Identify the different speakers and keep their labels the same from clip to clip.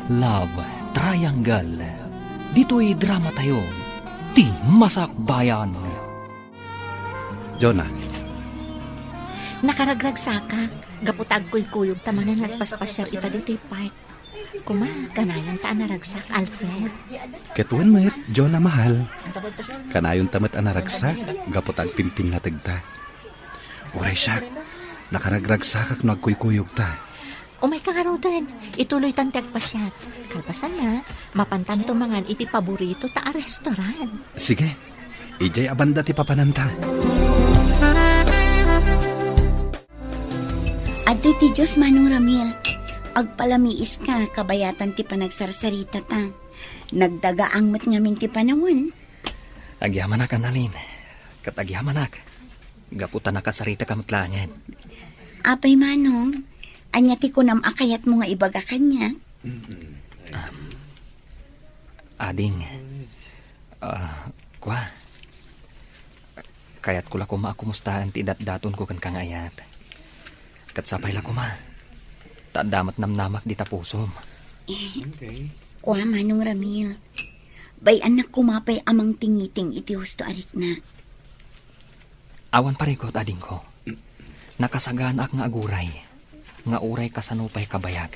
Speaker 1: Love Triangle. Dito'y drama tayo. Ti Masakbayan.
Speaker 2: Jonah,
Speaker 3: Nakaragrag saka, gaputag ko'y kuyog tamanan nagpaspasyal ita dito'y park. Kuma, kanayon taan naragsak, Alfred.
Speaker 2: ketuan met, Jonah mahal. Kanayon tamat anaragsak, gapotag pimpin na tagta. Uray siya, nakaragragsakak no agkuykuyog ta.
Speaker 3: Umay kakarodan, ituloy tan tagpasyat. Kalpasan na, mapantan tumangan iti paborito ta a restaurant.
Speaker 2: Sige, ijay abanda ti papananta.
Speaker 4: Adi ti Diyos Manong Ramil, agpalamiis ka, kabayatan ti panagsarsarita ta. Nagdagaang mat ngamin ti panawon.
Speaker 1: Agyamanak, Annalyn. Katagyamanak. Gaputan nakasarita kamatlangan.
Speaker 4: Apay Manong, anya ti kunam akayat mo nga ibaga kanya.
Speaker 1: Ading. Kwa. Kayat ko la kuma akumustahan ti daton ko kan kang ayat. Katsapay la kuma. Tadamat namnamak di tapusom.
Speaker 4: Kwa Manong Ramil, bay anak kumapay amang tingiting iti husto arik na.
Speaker 1: Awan parikot, ading ko. Nakasagaan ak nga aguray. Nga uray kasanupay kabayag.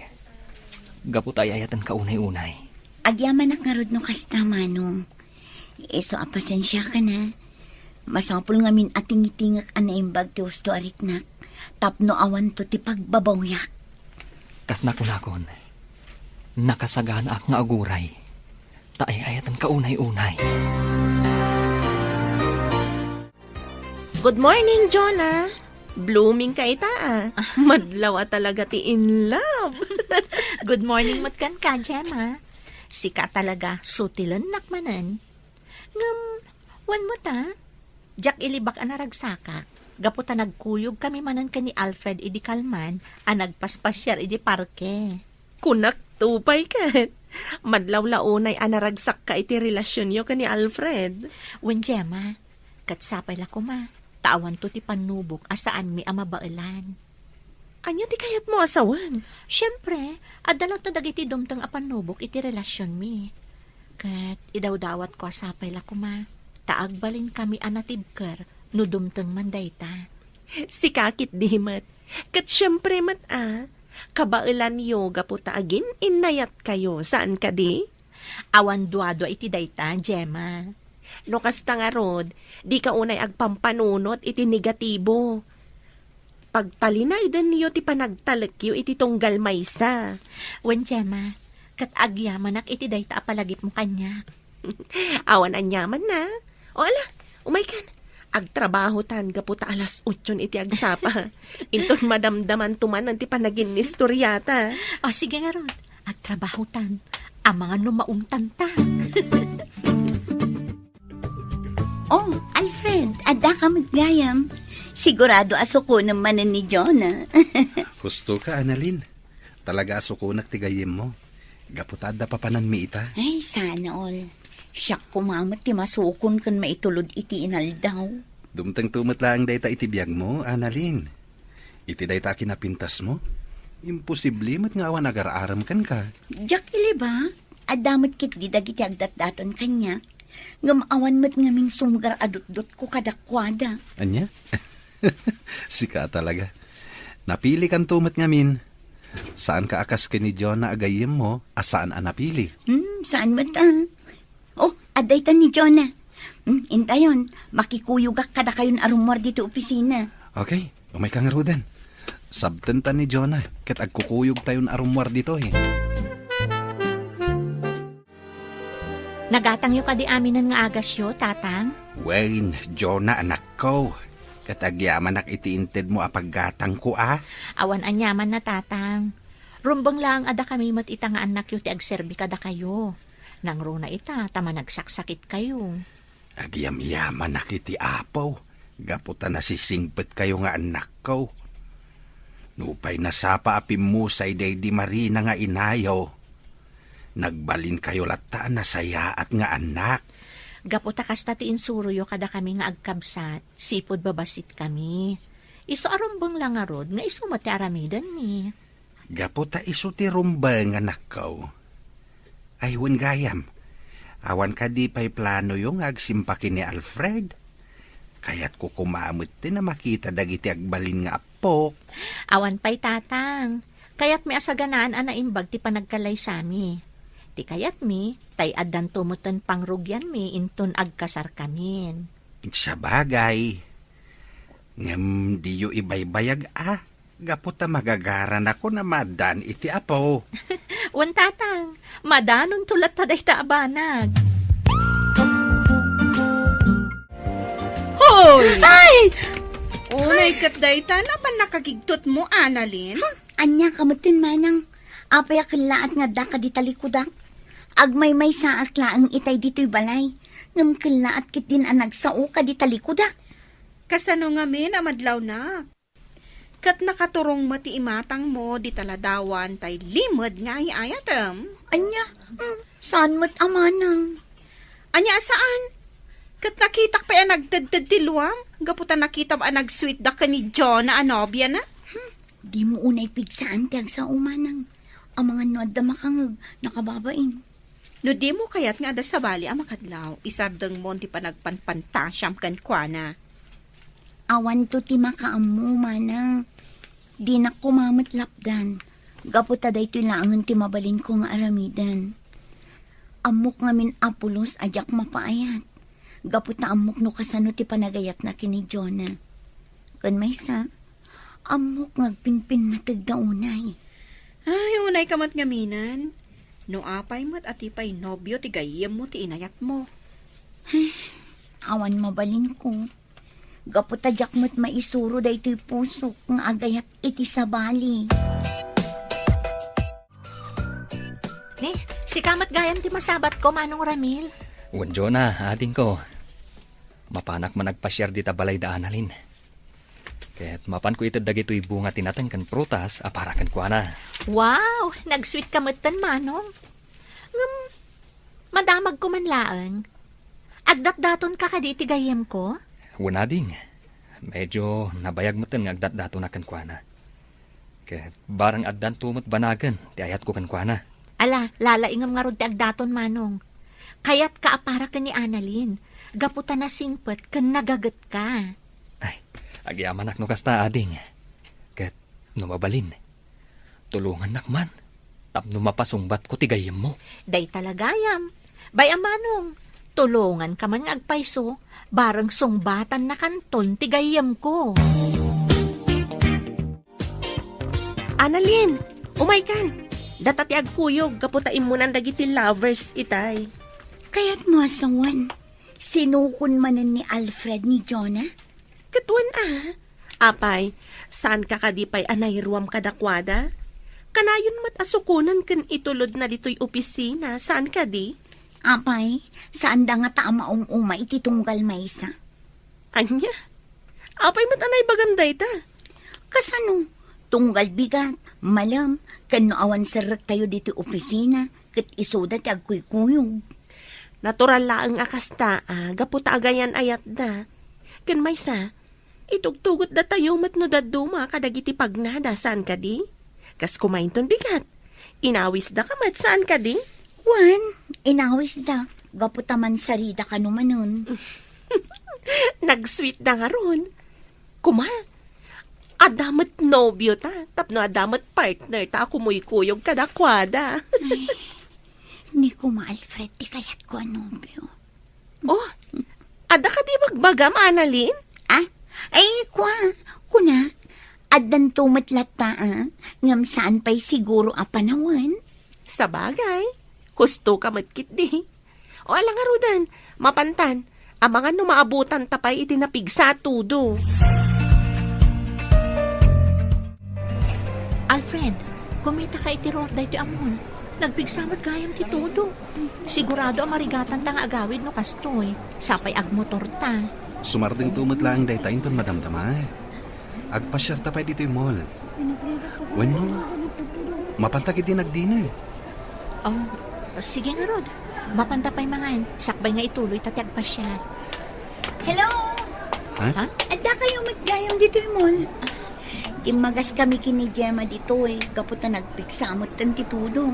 Speaker 1: Gaput ay ayatan ka unay-unay.
Speaker 4: Agyaman nga rod no kasta Manong. Eso apasensya ka na. Masapul ngamin ating-itingak anaimbag ti husto arik na. Tapno awan to ti pagbabawyak.
Speaker 1: Kas nakunakon. Nakasagaan ak nga aguray. Taay ayatan ka unay-unay.
Speaker 5: Good morning, Jonah. Blooming ka ita Madlawa talaga ti in love.
Speaker 3: Good morning matkan ka, Gemma. Sika talaga, sutilan nakmanan. Ngam, wan mo ta? Jack ilibak ang naragsaka. Gaputa nagkuyog kami manan ka ni Alfred idi Kalman, nagpaspasyar idi parke.
Speaker 5: Kunak tupay kat. Madlaw launay anaragsak ka iti relasyon yo ka ni Alfred.
Speaker 3: Wen Gemma, katsapay la kuma. Tawan to ti panubok asaan mi amabailan.
Speaker 5: Anya ti kayat mo asawan?
Speaker 3: Siyempre, adalaw ta dagiti dumtang apanubok iti relasyon mi. Kat idaw-dawat ko asapay la kuma. Taagbalin kami anatibker no dumtang manday ta.
Speaker 5: Si kakit di mat. Kat syempre mat kabailan yo gaputa agin inayat kayo. Saan ka di?
Speaker 3: Awan duado iti dayta, Gemma.
Speaker 5: No kasta nga rod, di ka unay agpampanunot iti negatibo. Pagtalinay din niyo ti panagtalakyo iti tunggal maysa.
Speaker 3: Wen Gemma, kat agyaman iti dayta apalagip mo kanya.
Speaker 5: Awan anyaman na. O ala, umay kan. Agtrabaho tan gaputa alas 8 iti agsapa. Inton madamdaman tuman ti panagin ni storyata.
Speaker 3: O sige nga rod, agtrabaho tan. Ang mga numaungtan ta.
Speaker 4: Oh, Alfred, ada ka magayam. Sigurado asuko naman ni Jonah.
Speaker 2: Husto ka, Annalyn. Talaga asukunak tigayim mo. Gaputada papanan mi ita.
Speaker 4: Ay, sana all. Siyak kumamat ti masukon kan maitulod iti inaldaw.
Speaker 2: Dumtang tumat lang dayta iti biyag mo, Annalyn. Iti dayta kinapintas mo. Imposible mat nga awan agar-aram kan ka.
Speaker 4: Jack ili ba? Adamot kit di dagiti agdat-daton kanya. Ngamawan mat ngaming sumgar adot-dot ko kadakwada.
Speaker 2: Anya? Sika talaga. Napili kan tumat ngamin. Saan ka akas ka ni Jonah agayim mo, asaan ang napili?
Speaker 4: Saan mat Oh, aday tan ni Jonah. Intayon, makikuyugak kada kayon arumor dito opisina.
Speaker 2: Okay, umay kang arudan. Sabtan ta ni Jonah, kat agkukuyog tayon arumwar dito eh.
Speaker 3: Nagatang yo ka di aminan nga agas yo, tatang.
Speaker 2: Wayne, Jonah anak ko. Katagyaman nak itiinted mo apaggatang ko
Speaker 3: Awan anyaman na tatang. Rumbang lang ada kami mat ita nga anak yo ti agserbi kada kayo. Nang runa ita, tama nagsaksakit kayo.
Speaker 2: Agyam-yaman nak iti apaw. Gaputa nasisingpet kayo nga anak ko. Nupay nasapa apim mo sa iday di Marina nga inayaw. Nagbalin kayo lata na saya at nga anak.
Speaker 3: Gaputa kasta ti insuruyo kada kami nga agkabsat. Sipod babasit kami. Iso arumbang lang nga rod nga iso mati aramidan mi.
Speaker 2: Gaputa iso ti rumbang anak ko. Ay, wan gayam. Awan ka di pa'y plano yung agsimpakin ni Alfred. Kaya't ko kumamot din na makita dagiti agbalin nga apok.
Speaker 3: Awan pa'y tatang. Kaya't may asaganaan anaimbag ti panagkalay sami. Ti kayat mi, tay addan tumutan pangrugyan mi inton agkasar kamin.
Speaker 2: Sa bagay. Ngem di yu ibaybayag Gaputa magagaran ako na madan iti apo.
Speaker 3: Wan tatang, madanon tulat taday taabanag.
Speaker 6: Hoy! Ay! Unay kat dayta naman nakagigtot mo, Annalyn.
Speaker 4: Anya kamutin manang. Apay akilaat nga da ka di talikudak. Agmay-may sa akla ang itay dito'y balay. Ngam kilaat kit din ang nagsao ka di talikudak.
Speaker 6: Kasano nga min amadlaw na. Kat nakaturong mati imatang mo di taladawan tay limod nga iayatem.
Speaker 4: Anya, saan mo't amanang?
Speaker 6: Anya saan? Kat nakitak pa yan nagdadad tiluam. Gaputan nakita ba nag-sweet da ka ni John na anobya na?
Speaker 4: Di mo unay pigsaan tiyag sa umanang. Ang mga nuad da makangag nakababain.
Speaker 6: No di mo kayat nga da sa bali ang makadlaw. Isardeng mo ti panagpanpantasyam kan kwa na.
Speaker 4: Awan to ti makaamu manang. Di na kumamot lapdan. Gaputa day to laangan ti mabalin ko nga aramidan. Amok ngamin apulos ajak mapaayat. Gaputa amok no kasano ti panagayat na kini Jonah. Kan may sa, amok ngagpinpin na tagdaunay.
Speaker 6: Ay, unay kamat ngaminan. No apay mo't atipay nobyo ti gayem mo ti inayat mo.
Speaker 4: Awan mabalin ko. Gaputa jak mo't maisuro day to'y pusok nga agayat iti sabali.
Speaker 3: Ni, si kamat gayam ti masabat ko, Manong Ramil.
Speaker 1: Wan Jonah, ating ko. Mapanak man nagpasyar di tabalay da Annalyn. Kaya't mapan ko itad dagito'y bunga tinatan kan prutas, aparakan ko na.
Speaker 3: Wow, nag-sweet kamutan, Manong. Madamag ko man laang. Agdat-daton ka kaditi gayem ko?
Speaker 1: Wala ding. Medyo nabayag mo nga agdat-dato na kan kwa na. Kaya't barang addan tumot banagan, ti ayat ko kan kwa na.
Speaker 3: Ala, lalaingam nga rod ti agdaton, Manong. Kaya't kaapara ka ni Annalyn. Gaputa na singpet kan nagagat ka.
Speaker 1: Ay, agyaman no kasta ading. Kaya't numabalin. Tulungan nakman. Tapno mapasungbat ko tigayem mo.
Speaker 3: Day talagayam. Bay Manong, tulungan ka man nga agpaiso, barang sungbatan na kanton tigayam ko.
Speaker 5: Annalyn, umay kan. Datati agkuyog, kaputain mo ng dagiti lovers itay.
Speaker 4: Kaya't mo asawan, sinukon manan ni Alfred ni Jonah?
Speaker 5: Katuan Apay, saan ka kadipay anayruam kadakwada? Kanayon mat asukunan kan itulod na dito'y opisina, saan ka di?
Speaker 4: Apay, saan da nga taamaong uma ititunggal maysa?
Speaker 5: Anya? Apay mat anay baganday ta.
Speaker 4: Kasano? Tunggal bigat, malam, kano awan sarak tayo dito opisina, kat isoda ti agkuy-kuyog.
Speaker 5: Natural laang akasta, gaputa agayan ayat da. Kan maysa, itugtugot da tayo mat no daduma kadagiti pagnada, saan ka di? Kas kumain ton bigat. Inawis da ka mat, saan ka di?
Speaker 4: Wan, inawis da, gaputaman sarida ka numanon.
Speaker 5: Nag-sweet na nga ron. Kuma, adamat nobyo ta, tapno adamat partner ta, kumuy-kuyog kadakwada.
Speaker 4: Ni ko ma-Alfred, di kayat ko anobyo.
Speaker 5: Oh, ada ka di magbagam, Annalyn?
Speaker 4: Ay, kunak, adan tumatlat ta, ngam saan pa'y siguro apanawan.
Speaker 5: Sa bagay, husto ka matkit di. O alang nga rudan, mapantan, ang mga numaabutan tapay itinapig sa tudo.
Speaker 3: Alfred, kumita ka itiror dahi ti amon. Nagpigsamad gayam ti todo. Sigurado ang marigatan ta nga agawid no kastoy. Sapay agmotor ta.
Speaker 2: Sumarding tumot lang day tayo ton madamdamay. Agpasyar tapay dito yung mall. Bueno, mapantagid din nagdinoy.
Speaker 3: Oh, sige nga Rod. Mapantapay mangan. Sakbay nga ituloy tatiag pa siya.
Speaker 4: Hello?
Speaker 2: Ha?
Speaker 4: Adda kayo matgayam dito yung mall. Timagas kami kini Gemma dito eh. Gaputa nagpiksamot tan titudo.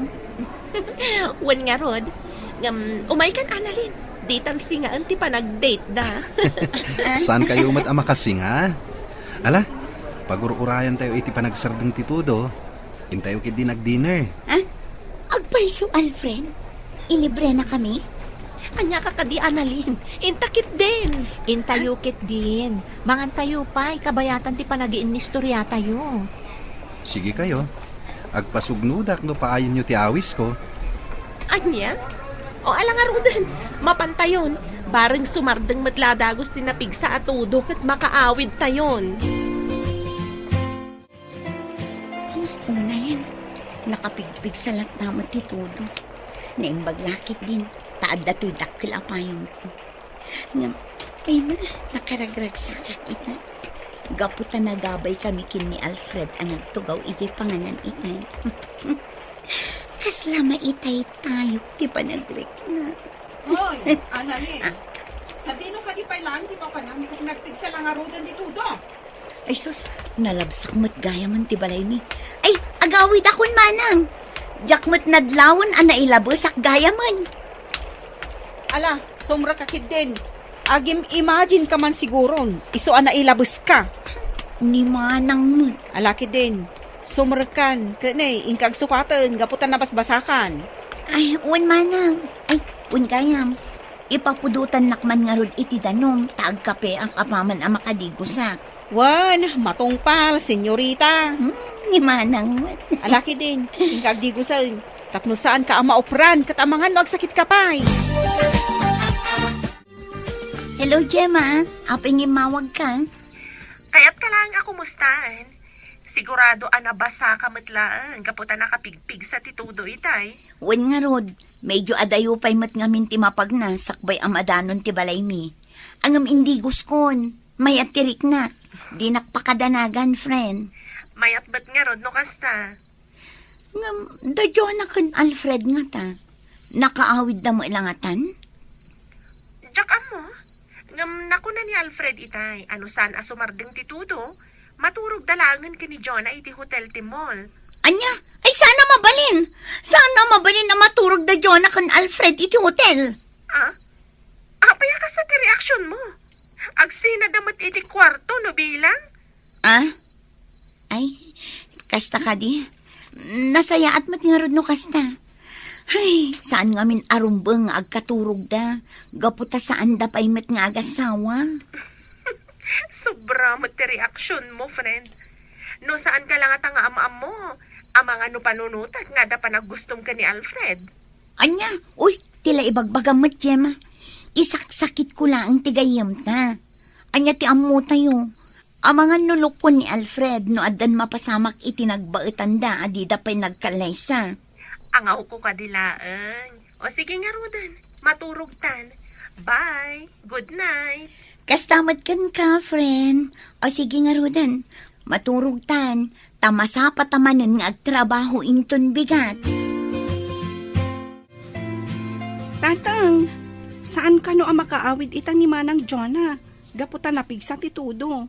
Speaker 5: Wan nga rod. Umay kan analin. Di tal singaan ti pa nag-date da.
Speaker 2: Saan kayo mat amakasinga? Ala, pag-ururayan tayo iti panagsardeng titudo. Intayo kid din nag-dinner.
Speaker 4: Ha? Agpaiso, Alfred. Ilibre na kami?
Speaker 5: Anya ka kadi analin. Intakit din.
Speaker 3: Intayukit din. Mangan tayo pa, kabayatan ti panag-iinistorya tayo.
Speaker 2: Sige kayo. Agpasugnudak no paayon nyo ti awis ko.
Speaker 5: Anya? O alangarudan. Mapantayon. Bareng sumardeng matladagos tinapig sa atudo kat makaawid tayon.
Speaker 4: Una yan. Nakapigpig sa latnamot titudo. Naimbag lakit din. Taad da to'y dakil apayon ko. Ngam, ay na, nakaragrag sa kakita. Gaputa na gabay kami kin ni Alfred ang nagtugaw iti panganan itay. Kaslama itay tayo, di pa nagrek na.
Speaker 6: Hoy, Annalyn. Sa dino ka di pa lang, di pa panam kung nagpigsa lang arudan dito do.
Speaker 4: Ay sus, nalabsak mo't gaya man ti balay ni. Ay, agawid akon manang. Jakmat nadlawan ang nailabosak gaya man.
Speaker 6: Ala, sumra ka kid din. Agim imagine ka man siguron. Iso ana ilabos ka.
Speaker 4: Ni manang mo't.
Speaker 6: Ala kid din. Sumrakan, kanay, ingkag sukatan, gaputan na basbasakan.
Speaker 4: Ay, un manang. Ay, un gayam. Ipapudutan nakman nga rod iti danom. Taag kape ang kapaman ang makadigusak.
Speaker 6: Wan, matungpal, senyorita.
Speaker 4: Ni manang mo't.
Speaker 6: Ala kid din, ingkag di gusan. Tapno saan ka ang maopran, katamangan no agsakit ka pa'y.
Speaker 4: Hello, Gemma. Aping imawag ka.
Speaker 5: Kayat ka lang ako mustaan. Sigurado anabasa ka matlaan. Kaputa nakapigpig sa titudo itay.
Speaker 4: Wen nga rod, medyo adayo pa'y mat ngamin ti mapagna, sakbay ang adanon ti balay mi. Angam indi guskon, may atirik na. Di nakpakadanagan, friend.
Speaker 5: Mayat ba't nga rod no kasta?
Speaker 4: Ngam, da Jonathan Alfred nga ta. Nakaawid na mo ilangatan?
Speaker 5: Jack mo? Ngam naku na ni Alfred itay. Ano saan asumardeng titudo? Maturog dalangan ka ni Jonah iti hotel ti mall.
Speaker 4: Anya, ay sana mabalin. Sana mabalin na maturog da Jonathan Alfred iti hotel.
Speaker 5: Ah? Apaya ka sa ti reaksyon mo. Agsina damat iti kwarto no bilang?
Speaker 4: Ah? Ay, kasta ka di. Nasaya at matingarod no kasta. Ay, saan nga min arumbeng agkaturog da. Gaputa saan da pa'y met nga agasawa.
Speaker 5: Sobra mo ti reaksyon mo, friend. No saan ka lang at ang amaam mo? Amang ano panunutat nga da pa naggustom ka ni Alfred.
Speaker 4: Anya, uy, tila ibagbagam mat, Gemma. Isaksakit ko lang ang tigayam ta. Anya ti ammo tayo. Amangan nulok ko ni Alfred no adan mapasamak itinagbaitan da adi da pa'y nagkalaysa.
Speaker 5: Angaw ko kadilaan. O sige nga Rudan, maturog tan. Bye, good night.
Speaker 4: Kastamad kan ka, friend. O sige nga, Rudan. Maturog tan. Tamasa patamanan nga agtrabaho inton bigat.
Speaker 6: Tatang, saan ka no ang makaawid itang ni Manang Jonah? Gaputa napigsa titudo.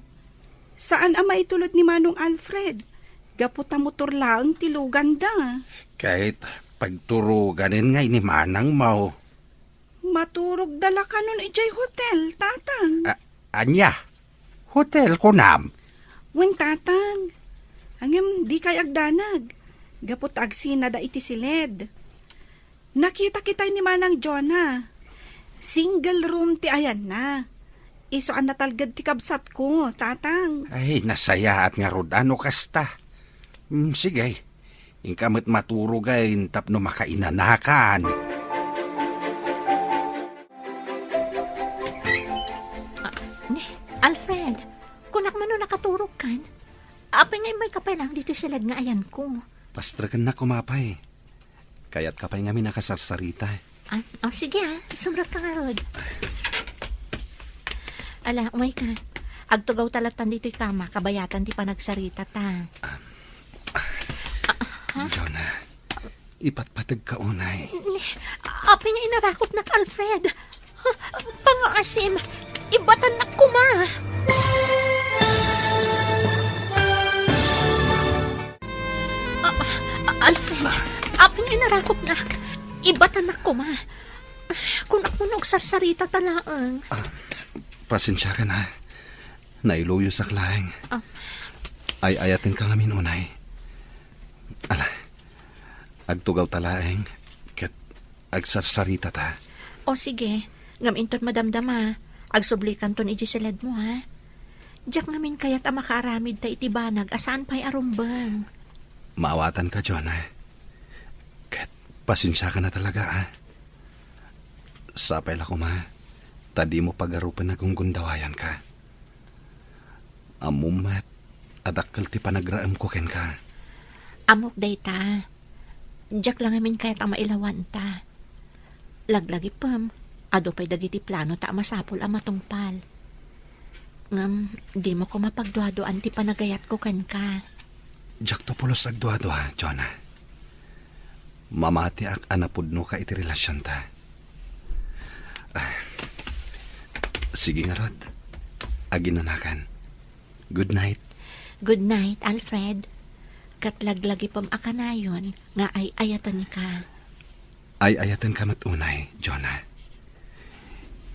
Speaker 6: Saan ang maitulot ni Manong Alfred? Gaputa motor laang tilugan da.
Speaker 2: Kahit pagturuganin nga ini manang mau.
Speaker 6: Maturog dala ka nun ijay hotel, tatang.
Speaker 2: Anya, hotel ko nam.
Speaker 6: Wen tatang. Hangem di kay agdanag. Gapot agsina da iti silid. Nakita kita ni Manang Jonah. Single room ti ayan na. Iso ang natalgad ti kabsat ko, tatang.
Speaker 2: Ay, nasaya at nga rod ano kasta. Sige, ingkamit maturugain tapno makainanakan.
Speaker 3: Alfred, kunak man no nakaturog kan? Apay ngay may kapay lang dito silad nga ayan ko.
Speaker 2: Pastragan na kumapay. Kaya't kapay nga minakasarsarita.
Speaker 3: Sige sumrak ka nga rod. Ala, umay ka. Agtugaw talatan dito'y kama, kabayatan di pa nagsarita ta.
Speaker 2: Jonah, ipatpatag ka unay.
Speaker 3: Apay nga inarakot na Alfred. Pangaasim, ibatan na kuma. Apong inarakop nak. Ibatan ko ma. Kung ako nung sarsarita talaang.
Speaker 2: Pasensya ka na. Nailuyo sa klaeng.
Speaker 3: Ah.
Speaker 2: Ay ayatin ka ngamin unay. Ala, agtugaw talaeng. Ket agsarsarita ta.
Speaker 3: O sige, ngaminton madamdama. Agsublikan ton ijisiled mo ha. Diyak ngamin kaya't makaaramid ta itibanag asaan pa'y arumbang.
Speaker 2: Maawatan ka, Jonah. Ket pasensya ka na talaga, ha? Sapay la ko, ma. Tadi mo pagarupan na kung gundawayan ka. Amumat, adakkel ti panagraam ko ken ka.
Speaker 3: Amok day ta. Diyak lang ngamin kaya't mailawan ta. Laglagi pam. Ado pa'y dagiti plano ta masapol matungpal. Ngam, di mo ko mapagduadoan ti panagayat ko kan ka.
Speaker 2: Jak to pulos agduado, ha, Jonah. Mamati ak anapudno ka iti relasyon ta. Sige nga, Rod. Aginanakan. Good night.
Speaker 3: Good night, Alfred. Katlaglagi pam akanayon nga ay ayatan ka.
Speaker 2: Ay ayatan ka matunay, Jonah.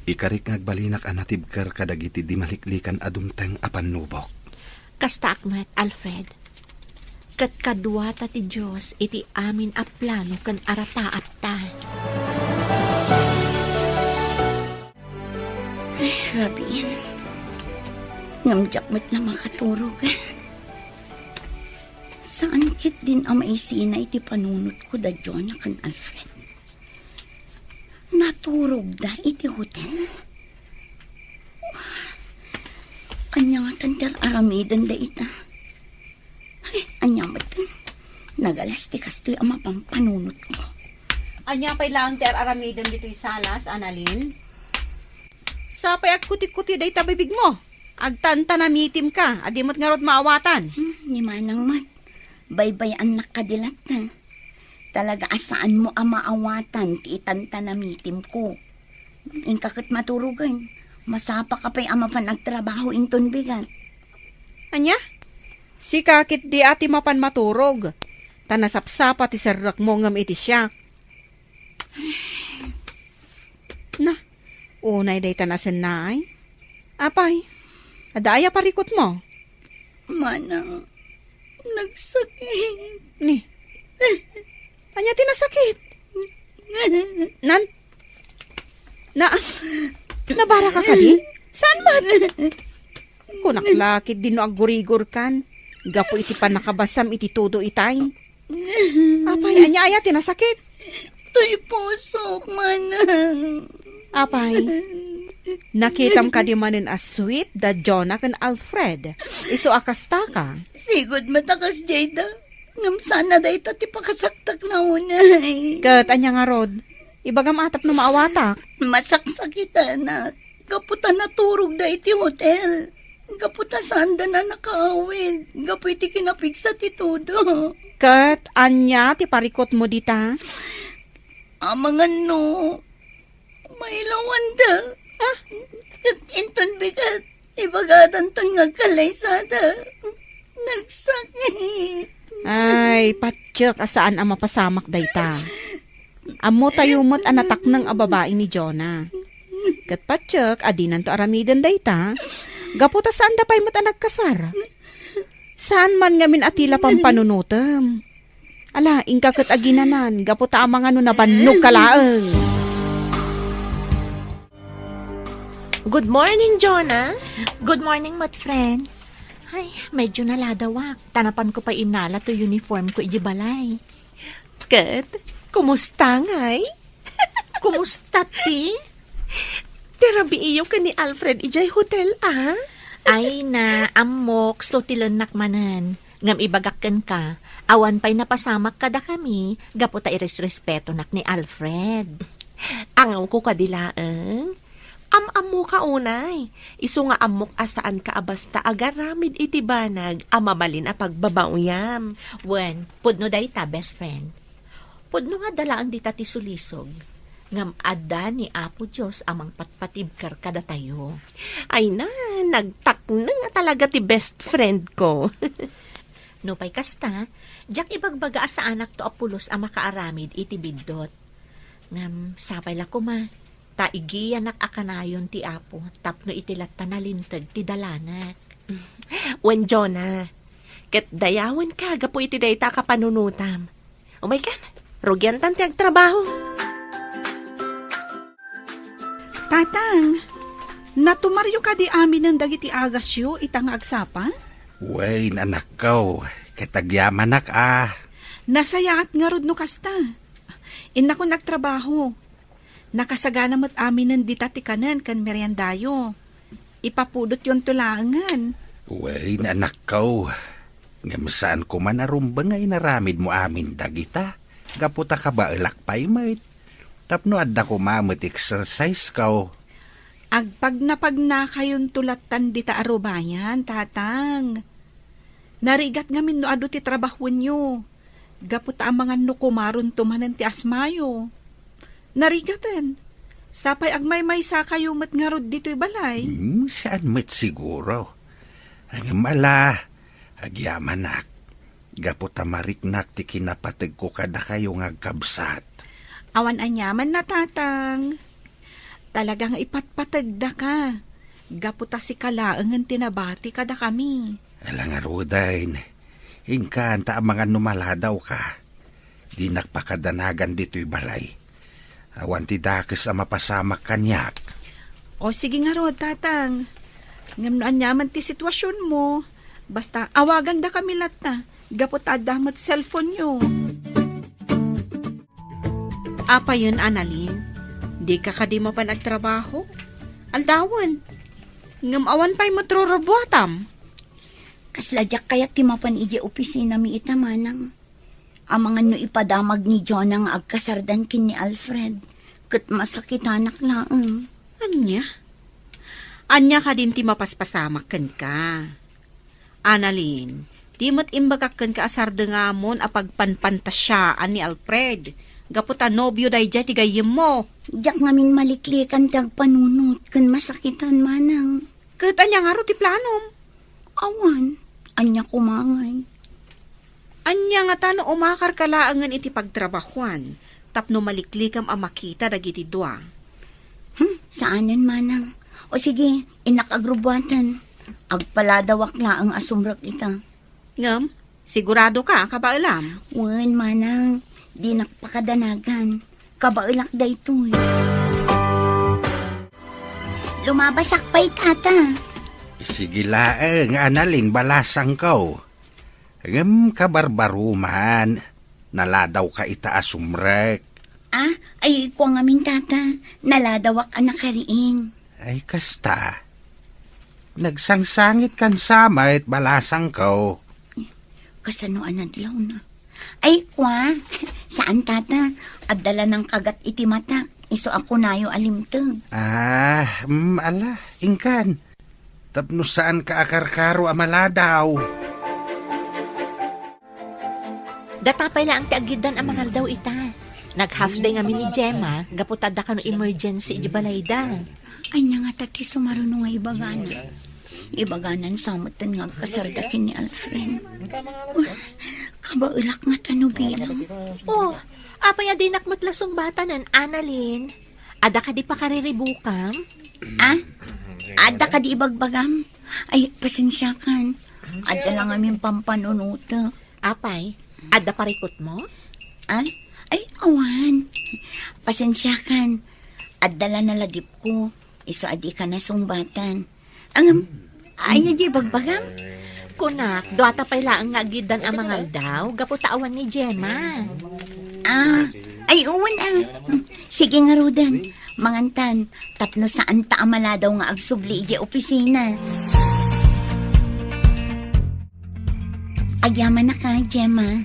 Speaker 2: Ikarik ngagbalinak anatibkar kadagiti di maliklikan adumteng apan nubok.
Speaker 3: Kasta akmat, Alfred. Kat kadwa ta ti Diyos iti amin a plano kan arapaat ta.
Speaker 4: Ay, Rabin. Ngamjak met na makaturog. Saan kit din ang maisina iti panunot ko da Jonah kan Alfred? Naturog da iti hotel? Anya nga tanter aramidan da ita. Ay, anya matan. Nagalas ti kastoy ang mapampanunot ko.
Speaker 7: Anya pa'y lang ter aramidon dito'y salas, Annalyn? Sapay ak kuti-kuti day tabibig mo. Agtanta na mitim ka, adimot nga rod maawatan.
Speaker 4: Ni manang mat. Baybayan nakadilat na. Talaga asaan mo ang maawatan ti itanta na mitim ko. Ingkakit maturugan. Masapa ka pa'y ama pa nagtrabaho inton bigat.
Speaker 7: Anya? Si kakit di ati mapan maturog. Tanasapsapa ti serrak mo ngam iti siya. Na, unay day tanasan na ay. Apay, adaya parikot mo.
Speaker 4: Manang, nagsakit.
Speaker 7: Ni, anya tinasakit? Nabara ka ka di? Saan ba? Kunaklakit din no agurigor kan. Gapo iti pa nakabasam iti todo itay. Apay, anya aya tinasakit?
Speaker 4: To'y pusok, manang.
Speaker 7: Apay, nakitam ka di manin as sweet da Jonah kan Alfred. Iso akasta ka.
Speaker 4: Sigod matakas, Jada. Ngam sana da ita ti pakasaktak na unay.
Speaker 7: Kat anya nga rod, ibagam atap no maawatak.
Speaker 4: Masaksakita na. Kaputa naturog da iti hotel. Kaputa sanda na nakaawid. Gapu iti kinapigsa ti todo.
Speaker 7: Kat anya ti parikot mo dita.
Speaker 4: Amangan no. May lawan da.
Speaker 7: Ah?
Speaker 4: Kat inton bigat. Ibagatan ton nga kalaysada. Nagsakit.
Speaker 7: Ay, patsyak asaan ang mapasamak dayta. Amo tayo mo't anatak ng ababae ni Jonah. Kat patsyak, adinan to aramidan dayta. Gaputa saan da pa'y mo't anagkasar. Saan man ngamin atila pang panunutem. Ala, ingkakat aginanan. Gaputa amang ano na bannog kalaeng.
Speaker 5: Good morning, Jonah.
Speaker 3: Good morning, mat friend. Ay, medyo naladawak. Tanapan ko pa inala to uniform ko ijibalay.
Speaker 5: Kat, kumusta ngay?
Speaker 3: Kumusta ti?
Speaker 5: Terabi iyo ka ni Alfred ijay hotel, ah?
Speaker 3: Ay na, amok, so tilanak manan. Ngam ibagakken ka, awan pa'y napasamak kada kami, gapo ta iresrespeto nak ni Alfred.
Speaker 5: Angaw ko kadilaang. Am-amo ka unay. Iso nga amok asaan ka abasta agaramid iti banag amabalin a pagbabauyam.
Speaker 3: Wen, pudno day ta, best friend. Pudno nga dalaan di ta ti sulisog. Ngam adda ni Apo Diyos amang patpatibkar kada tayo.
Speaker 5: Ay na, nagtak na nga talaga ti best friend ko.
Speaker 3: No pay kasta, jak ibagbaga sa anak to apulos ang makaaramid iti bidot. Ngam, sapay la kuma, taigi anak akanayon ti apo, tapno itilat tanalintag ti dalanak.
Speaker 5: Wen Jonah, ket dayawan ka, gapo iti dayta ka panunutam. Oh my God, rugyan tan ti agtrabaho.
Speaker 6: Tatang, natumaryo ka di amin ng dagiti agasyo itang agsapa?
Speaker 2: Way, anak ko, katagyaman nak
Speaker 6: Nasaya at nga rod no kasta. Ina ko nagtrabaho. Nakasagana mo't amin ng ditatikanan kan meriendayo. Ipapudot yon tulangan.
Speaker 2: Way, anak ko. Ngamasaan ko man arumbang ay naramid mo amin dagita. Gaputa ka ba ilakpay mait? Tapno adda ko mamit exercise ko.
Speaker 6: Agpag na kayon tulatan dita arubayan, tatang. Narigat ngamin no ado ti trabahon nyo. Gaputa ang mga nukumaron tumanan ti asmayo. Narigatan. Sapay agmay-may sa kayo mat nga rod dito'y balay.
Speaker 2: Saan met siguro? Ang mala, agyamanak. Gaputa mariknak ti kinapatag ko kada kayo nga kabsat.
Speaker 6: Awan anyaman na tatang. Talagang ipatpatagda ka. Gaputa si kalaangan tinabati kada kami.
Speaker 2: Alang arudain, ingkanta ang mga numaladaw ka. Di nakpakadanagan dito'y balay. Awan ti dakes ang mapasamak kanyak.
Speaker 6: O sige nga rod, tatang. Ngam no anyaman ti sitwasyon mo. Basta awagan da kami lata. Gaputa damat cellphone nyo.
Speaker 7: Apa yun, Annalyn? Di ka mo pa nagtrabaho? Aldawan. Ngam awan pa'y matrorobuatam.
Speaker 4: Kasladyak kaya timapan iji opisina mi itamanang. Amangan no ipadamag ni John ang agkasardan kin ni Alfred. Kat masakitanak laang.
Speaker 7: Anya? Anya ka din ti mapaspasamak kan ka. Annalyn, di mat imbagak kan ka asarda nga mon apagpanpantasyaan ni Alfred. Gaputa nobyo day jay ti gayem mo.
Speaker 4: Diyak ngamin maliklikan tag panunot kan masakitan manang.
Speaker 7: Kat anya nga ro ti planom.
Speaker 4: Awan, anya kumangay.
Speaker 7: Anya nga tano umakar kalaangan iti pagtrabahuan. Tapno maliklikam ang makita dagiti dua.
Speaker 4: Saanan manang? O sige, inakagrubuatan. Agpaladawak la ang asumrak ita.
Speaker 7: Ngam, sigurado ka, kabailam.
Speaker 4: Wen manang, di nakpakadanagan. Kabailak da ito eh. Lumabasak pa'y tata.
Speaker 2: Sige laeng, Annalyn, balasang ko. Kabarbaruman, naladaw ka itaas umrek.
Speaker 4: Ay, ko nga min tata. Naladawak anak kariing.
Speaker 2: Ay, kasta. Nagsangsangit kan sama at balasang ko.
Speaker 4: Kasano anadlaw na. Ay, kwa. Saan tata? Abdala ng kagat iti matak. Iso ako nayo alimtag.
Speaker 2: Ala, ingkan. Tapno saan ka akarkaro amaladaw?
Speaker 3: Datapay lang ang tiagidan ang mangal daw ita. Nag-half day nga ni Gemma, gaputada ka no emergency di balayda.
Speaker 4: Ay nga tati sumaruno nga ibagana. Ibaganan samutan nga kasardakin ni Alfred. Kabailak nga tanubilang.
Speaker 3: Oh, apay adinak matlasong bata nan, Annalyn. Ada ka di pa kariribukam?
Speaker 4: Ada ka di ibagbagam? Ay, pasensya kan. Ada lang aming pampanunutak.
Speaker 3: Apay, ada parikot mo?
Speaker 4: Ay, awan. Pasensya kan. Adala na ladip ko. Iso adi ka na sumbatan. Ay nga di bagbagam?
Speaker 3: Kunak, doata pay laang nga agidan ang mangal daw, gaputawan ni Gemma.
Speaker 4: Ay uwan Sige nga Rudan. Mangantan, tapno saan ta amala daw nga agsubli iji opisina. Agyaman na ka, Gemma.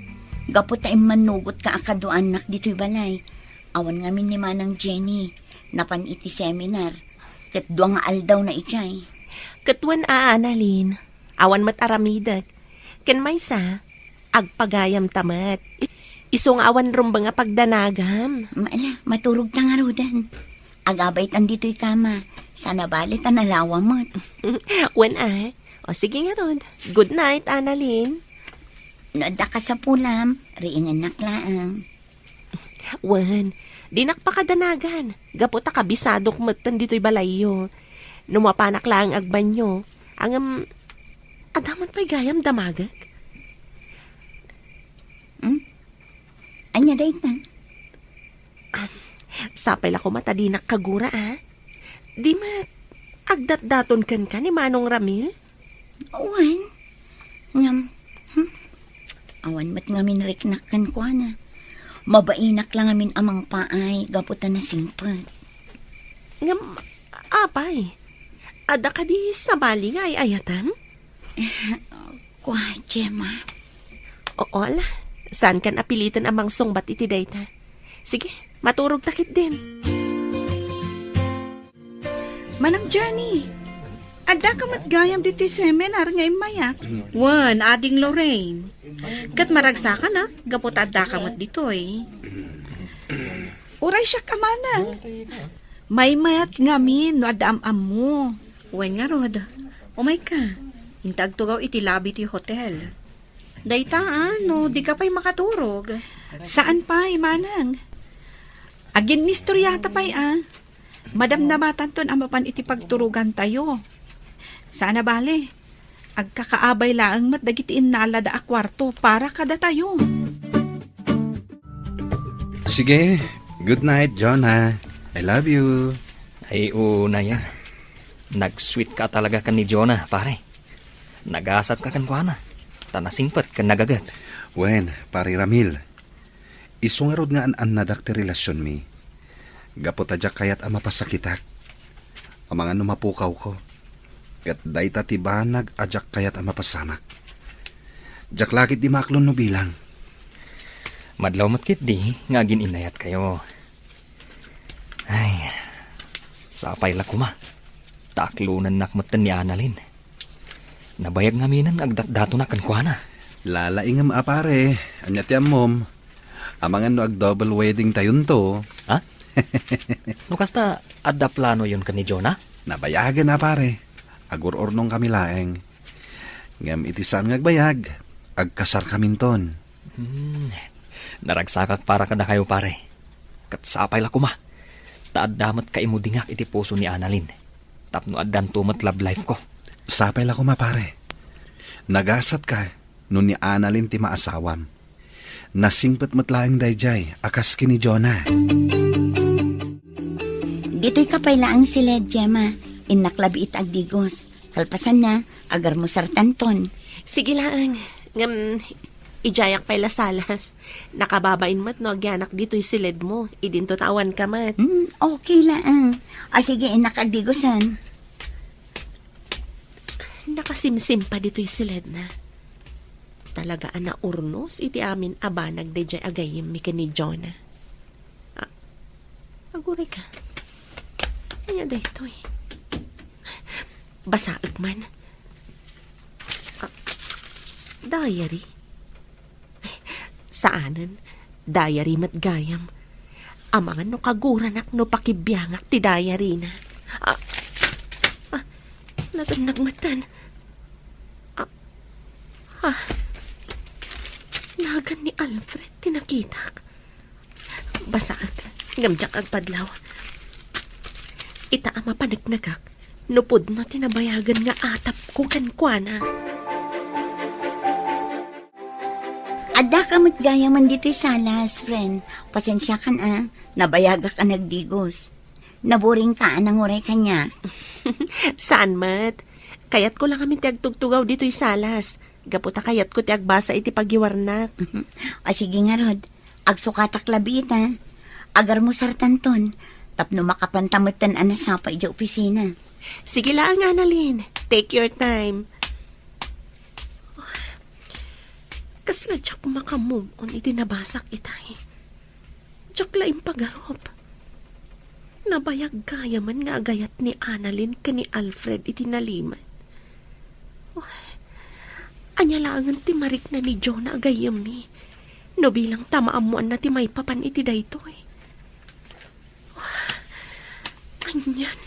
Speaker 4: Gaputa manugot ka akaduan nak dito'y balay. Awan nga min ni Manang Jenny. Napan iti seminar. Kat duwa nga aldaw na ichay.
Speaker 5: Katwan Annalyn, awan mat aramidag. Ken maysa, agpagayam tamat. Isong awan rumba nga pagdanagam.
Speaker 4: Maala, maturog ta nga Rudan. Agabay tan dito'y kama. Sana balit ang nalawa mo.
Speaker 5: O sige nga Rod. Good night, Annalyn.
Speaker 4: Noada ka sa pulam, riingan naklaang.
Speaker 5: Wan, di nakpakadanagan. Gaputa kabisadok matan dito'y balayo. Numapanak lang ang agbanyo. Adaman pa'y gayam damagak.
Speaker 4: Anya day na.
Speaker 5: Sapay la ko mata di nakagura Di mat, agdat-daton kan ka ni Manong Ramil?
Speaker 4: Awan. Ngam. Awan mat ngamin riknakan ko na. Mabainak lang amin amang paay, gaputan na singpag.
Speaker 5: Ngam, apay. Ada ka di sa bali nga ay ayatam?
Speaker 4: Kwa, Gemma.
Speaker 5: Oo ala, saan kan apilitan amang sungbat iti dayta? Sige, maturog takit din.
Speaker 6: Manang Johnny, ada ka matgayam diti seminar nga imayak.
Speaker 7: Wan, ading Lorraine. Kat maragsakan na, gapot adda kamot ditoy.
Speaker 6: Uray siya kamana. May mayat ngamin no adam-am mo.
Speaker 7: Wan nga rod, umay ka. Intag tugaw iti labi ti hotel. Dayta no, di ka pa'y makaturog.
Speaker 6: Saan pa, manang? Agin ni storyata pa'y Madam namatan ton amapan iti pagturugan tayo. Sana bale, agkakaabay laang mat dagitiin na alada a kwarto para kada tayo.
Speaker 2: Sige, good night, Jonah. I love you.
Speaker 1: Ay, una yan. Nag-sweet ka talaga kan ni Jonah, pare. Nagasat ka kan kuana. Tanasingpat kan nagagat.
Speaker 2: Wen, pare Ramil. Isungarod nga an nadakti relasyon mi. Gapot adyak kayat ama pasakitak. Amangan numapukaw ko. Kat dayta tibanag adyak kayat ama pasamak. Jak lakit di maklon no bilang.
Speaker 1: Madlaw matkit di, nga inayat kayo. Ay, sapay la kuma. Taklunan nakmatan ni Annalyn. Nabayag ngaminan agdat-dato na kan kuana.
Speaker 2: Lalaingam apare. Anyat mom. Amangan no ag double wedding tayon to.
Speaker 1: Ha? No kasta adda plano yun kan ni Jonah?
Speaker 2: Nabayagan na pare. Agur-ornong kami laeng. Ngam itisan ngagbayag. Agkasar kaminton.
Speaker 1: Naragsakak para kada kayo pare. Kat sapay la kuma. Taaddamat ka imudingak iti puso ni Annalyn. Tapno addan tumat love life ko.
Speaker 2: Sapay la ko mapare. Nagasat ka no ni Annalyn ti maasawam. Nasingpet matlaeng dayjay akas kini Jonah.
Speaker 4: Dito'y kapaylaang sila, Gemma. Inaklabi it agdigos. Kalpasan na, agar mo sartanton.
Speaker 5: Sige lang, ngam, ijayak pa'y lasalas. Nakababain mat no, agyanak dito'y silid mo. Idinto tawan ka mat.
Speaker 4: Okay lang. Sige, inakagdigosan.
Speaker 5: Nakasimsim pa dito'y silid na. Talagaan na urnos, iti amin abanag de jay agayim mi ka ni Jonah. Aguray ka. Kanya daytoy. Basaag man. Diary. Saanan? Diary mat gayam. Amangan no kaguranak no pakibiyangak ti diary na. Nagnagmatan. Nagan ni Alfred tinakitak. Basaag. Ngamjak agpadlaw. Ita ama panagnagak. Nupod no tinabayagan nga atap ko kankwana.
Speaker 4: Ada ka matgayaman dito'y salas, friend. Pasensya ka nabayagak ka nagdigos. Naburing ka anang uray kanya.
Speaker 5: Saan mat? Kayat ko lang kami tiagtugtugaw dito'y salas. Gaputa kayat ko tiagbasa iti pagiwarnak.
Speaker 4: Sige nga, Rod. Agsukatak labit, Agar mo sartanton. Tapno makapantamatan anasapa ija opisina.
Speaker 5: Sige lang, Annalyn. Take your time. Kasla jak makamove on iti nabasak itay. Jak laing pagarop. Nabayag gaya man nga agayat ni Annalyn ka ni Alfred iti naliman. Anya langan ti marik na ni Jonah agayam mi. No bilang tamaamuan na ti may papan iti daytoy. Anyan.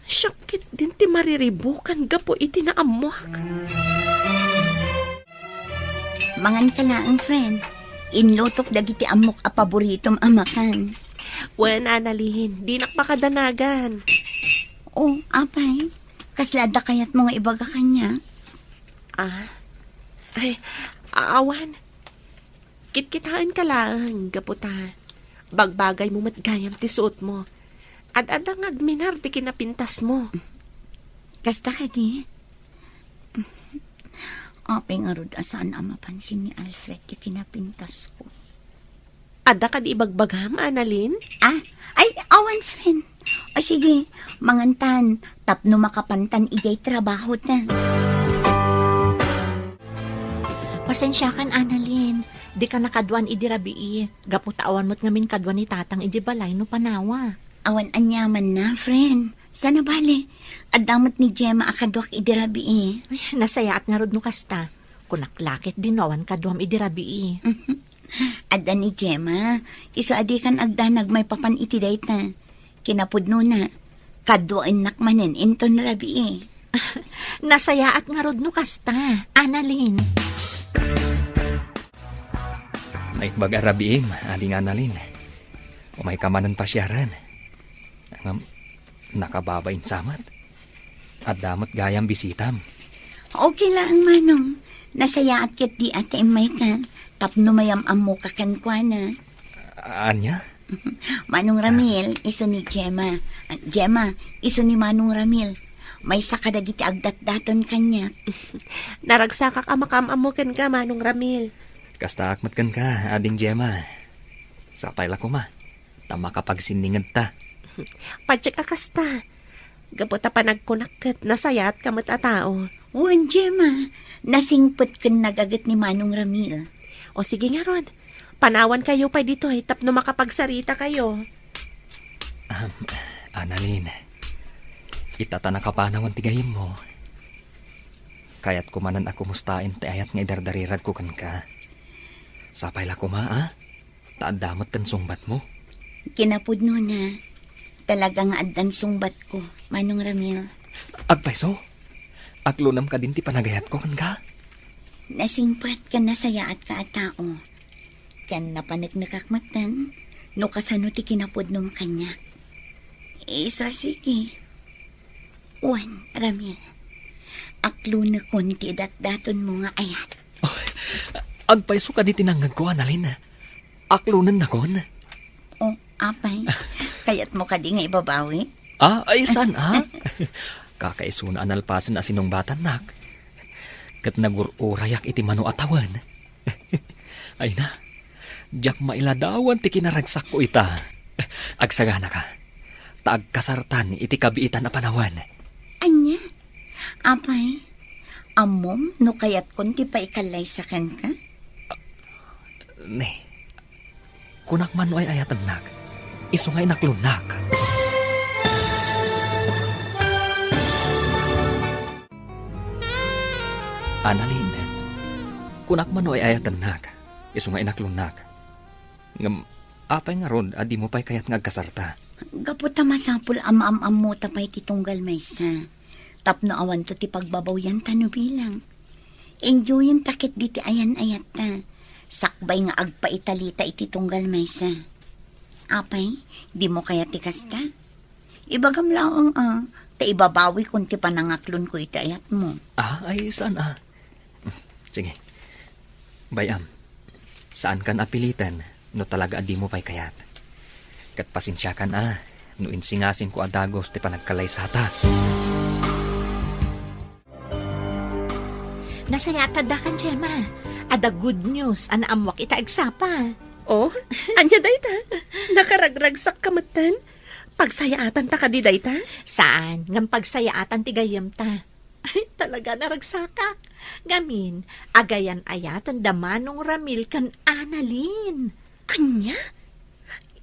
Speaker 5: Syakit din ti mariribukan gapo iti naamuak.
Speaker 4: Mangan ka lang, friend. Inlutok dagiti amok a paboritom amakan.
Speaker 5: Wen, Annalyn, di nakmakadanagan.
Speaker 4: Oh, apay. Kaslada kayat mo nga ibaga kanya.
Speaker 5: Ay, awan. Kitkitaan ka lang, gaputa. Bagbagay mo matgayam ti suot mo. At adang agminar ti kinapintas mo.
Speaker 4: Kasta ka di? Apay nga rod asaan ang mapansin ni Alfred ikinapintas ko.
Speaker 5: Ada ka di ibagbagam, Annalyn?
Speaker 4: Ay, awan, friend. O sige, mangantan, tapno makapantan ijay trabaho ta.
Speaker 3: Pasensya kan, Annalyn. Di ka nakadwan idirabii. Gaputawan mo't ngamin kadwan ni tatang iji balay no panawa.
Speaker 4: Awan anyaman na, friend. Sana bale. Adamot ni Gemma akadwak idirabi
Speaker 3: Ay, nasayaat nga rod no kasta. Kunaklakit dinawan kadwam idirabii.
Speaker 4: Adda ni Gemma, iso adikan agdanag may papan iti dayta. Kinapudno na. Kadwain nakmanen inton rabi
Speaker 3: Nasayaat nga rod no kasta, Annalyn.
Speaker 1: Naikbag arabiim, aling Annalyn. Umay kamanan pasyaran. Ang nakababain samat. At damot gayam bisitam.
Speaker 4: Okay lang, manong. Nasayaat ket di ate imay ka. Tapno mayam amo kakankwana.
Speaker 1: Anya?
Speaker 4: Manong Ramil, iso ni Gemma. Gemma, iso ni Manong Ramil. May sakadagiti agdat-daton kanya.
Speaker 5: Naragsakak amakam-amukan ka, Manong Ramil.
Speaker 1: Kasta akmat kan ka, ading Gemma. Sapay la kuma. Tama kapag siningad ta.
Speaker 5: Padyak akasta. Gaputa pa nagkunakit, nasayat kamot a tao.
Speaker 4: Uwan, Gemma. Nasingpot kan nagagat ni Manong Ramil.
Speaker 5: O sige nga, Rod. Panawan kayo pa dito, tapno makapagsarita kayo.
Speaker 1: Annalyn, itata na kapanawan tigayim mo. Kaya't kumanan ako mustain ti ayat nga idardarirag ko kan ka. Sapay la kuma, taadamot kan sungbat mo.
Speaker 4: Kinapudno na. Talaga nga addan sungbat ko, Manong Ramil.
Speaker 1: Agpaiso, aglunam ka din ti panagayat ko kan ka.
Speaker 4: Nasingpat ka na sayaat ka at tao. Kan napanagnakakmatan, no kasano ti kinapudno kanya. Isa sige. Uwan, Ramil. Aklo na konti dat-daton mo nga ayat.
Speaker 1: Agpaiso ka di tinanggag ko, Annalyn. Aklunan na kon.
Speaker 4: O, apay. Kayat mo ka di nga ibabawi?
Speaker 1: Ay san, Kakaiso na analpasan na sinong batan nak. Kat nagururayak iti mano atawan. Ay na, jak mailadawan ti kinaragsak ko ita. Agsagana ka, taag kasartan iti kabiitan na panawan.
Speaker 4: Anya? Apay? Amom, no kayat konti pa ikalay sa kan ka?
Speaker 1: Ne, kunak man no ay ayatan nak, iso nga inaklunak. Annalyn, kunak man no ay ayatan nak, iso nga inaklunak. Ngam, apay nga ron, adi mo pa'y kayat ngagkasarta.
Speaker 4: Gaputa masapul am-am-am mo tapay titunggal maysa. Tapno awan to ti pagbabaw yan tano bilang. Enjoyin takit di ti ayan-ayat ta. Sakbay nga agpaitalita iti tunggal maysa. Apay, di mo kaya ti kasta? Ibagam lang ta ibabawi kung ti panangaklon ko iti ayat mo.
Speaker 1: Ay saan Sige. Bayam, saan kan apilitan no talaga adi mo pa'y kayat? Kat pasensya kan no insingasin ko adagos ti panagkalay sa ta.
Speaker 3: Nasayata da kan, Gemma. Ada good news, anaamwak ita agsapa.
Speaker 5: Oh, anya dayta? Nakaragragsak kamatan? Pagsayaatan ta ka di dayta?
Speaker 3: Saan? Ngam pagsayaatan tigayam ta. Ay, talaga naragsaka. Gamin, agayan ayatan da Manong Ramil kan Annalyn.
Speaker 5: Anya?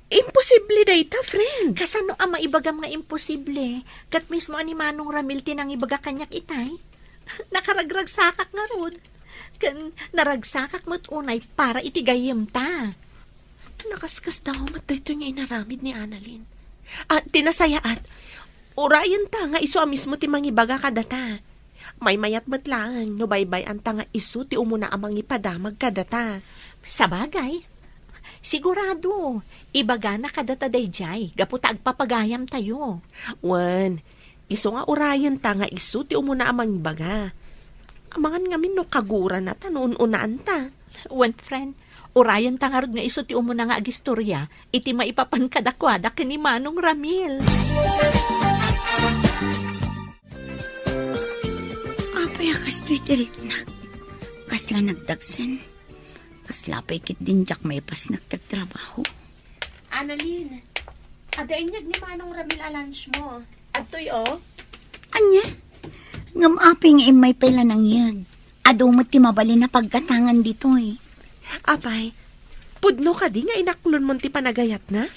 Speaker 5: Imposible dayta, friend.
Speaker 3: Kasano ang maibagam nga imposible? Kat mismo ani Manong Ramil tinang ibaga kanyak itay. Nakaragragsakak nga ron. Kan naragsakak mo't unay para itigayam ta.
Speaker 5: Nakaskas daw matay ito niya inaramid ni Annalyn. At tinasayaat, urayan ta nga iso mismo ti mangibaga kadata. May mayat matlaan, no baybay ang tanga isu ti umuna amang ipadamag kadata.
Speaker 3: Sa bagay, sigurado, ibaga na kadata dayjay, gaputa agpapagayam tayo.
Speaker 5: Wan, iso nga urayan tanga isu ti umuna amang baga. Amangan ngamin no kagura na ta noon unaan ta.
Speaker 3: One friend, urayan tangarod nga iso ti umuna nga agistorya, iti maipapan kadakwada kini Manong Ramil.
Speaker 4: Apay akas to'y diriknak. Kasla nagdagsan. Kasla paikit din jak may pas nagtagtrabaho.
Speaker 5: Annalyn, adainyag ni Manong Ramil a lunch mo. Atoy oh.
Speaker 4: Anya? Ngamaping may pela ng yag. Adumot ti mabali na pagkatangan dito eh.
Speaker 5: Apay, pudno ka di nga inaklon mo ti panagayat na?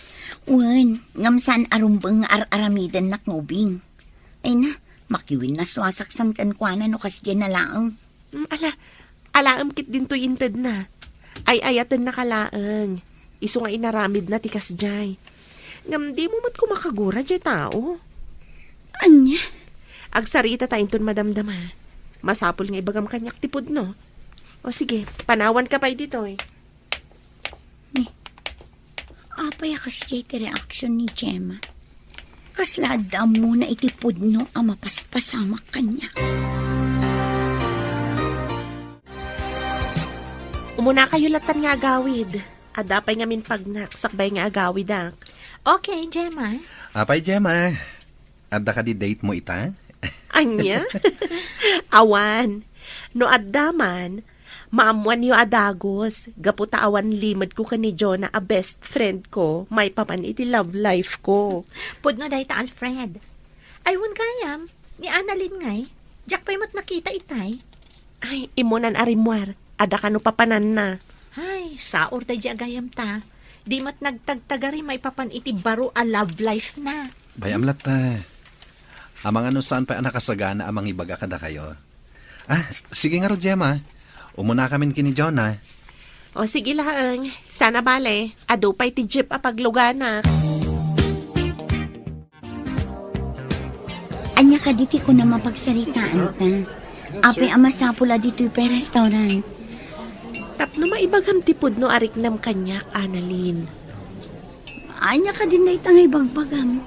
Speaker 4: Wan, ngamsan arumbang aramidan nak ngubing. Ay na, makiwin na swasaksan kan kuana no kasya na laang.
Speaker 5: Alaam kit din to inted na. Ay ayatan na kalaang. Iso nga inaramid na tikas jay. Ngam di mo mat kumakagura jay tao.
Speaker 4: Anya?
Speaker 5: Agsarita tayo ton madamdama. Masapol nga ibagam kanyak tipod no. O sige, panawan ka pa dito eh.
Speaker 4: Apay kasya iti reaksyon ni Gemma. Kaslada mo na itipod no ang mapaspasamak kanya.
Speaker 5: Umuna kayo latan nga agawid. Adapay nga min pagnak, sakbay nga agawid ak.
Speaker 3: Okay, Gemma.
Speaker 2: Apay, Gemma. Adda ka di date mo ita?
Speaker 5: Anya? Awan. No addaman, maamuan yo adagos. Gaputa awan limad ko ka ni Jonah a best friend ko. May papan iti love life ko.
Speaker 3: Pudno dahi ta Alfred. Aywan kayam, ni Annalyn ngay. Jack pa'y mat nakita itay.
Speaker 5: Ay, imunan arimwar. Ada ka no papanan na.
Speaker 3: Ay, saor tayo di agayam ta. Di mat nagtagtagari may papan iti baro a love life na.
Speaker 2: Bayam lata. Amang ano saan pa nakasagana amang ibaga kada kayo. Sige nga ro, Gemma. Umuna kami kini Jonah.
Speaker 5: O sige lang, sana bale. Ado pa'y ti jeep a paglugana.
Speaker 4: Anya ka diti ko na mapagsaritaan ta. Apay amasapula dito pa restaurant.
Speaker 5: Tapno maibagam tipod no arik nam kanyak, Annalyn.
Speaker 4: Anya ka din na itangay bagbagam.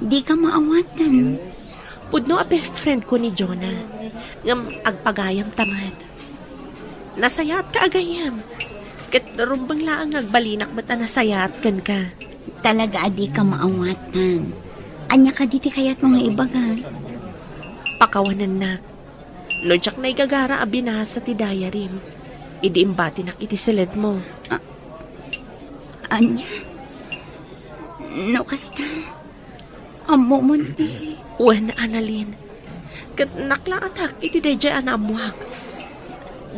Speaker 4: Di ka maawatan.
Speaker 5: Pudno a best friend ko ni Jonah. Ngam agpagayam tamad. Nasayat ka agayam. Kat rumbang laang agbalinak mata nasayat kan ka.
Speaker 4: Talaga adi ka maawatan. Anya ka diti kaya't mga ibaga.
Speaker 5: Pakawanan nak. Lojak na igagara abinasa ti diary. Idi imbati nak iti silid mo.
Speaker 4: Anya? No kasta. Amo mo ni.
Speaker 5: Wen, Annalyn. Kat naklaatak iti dayjay anamuak.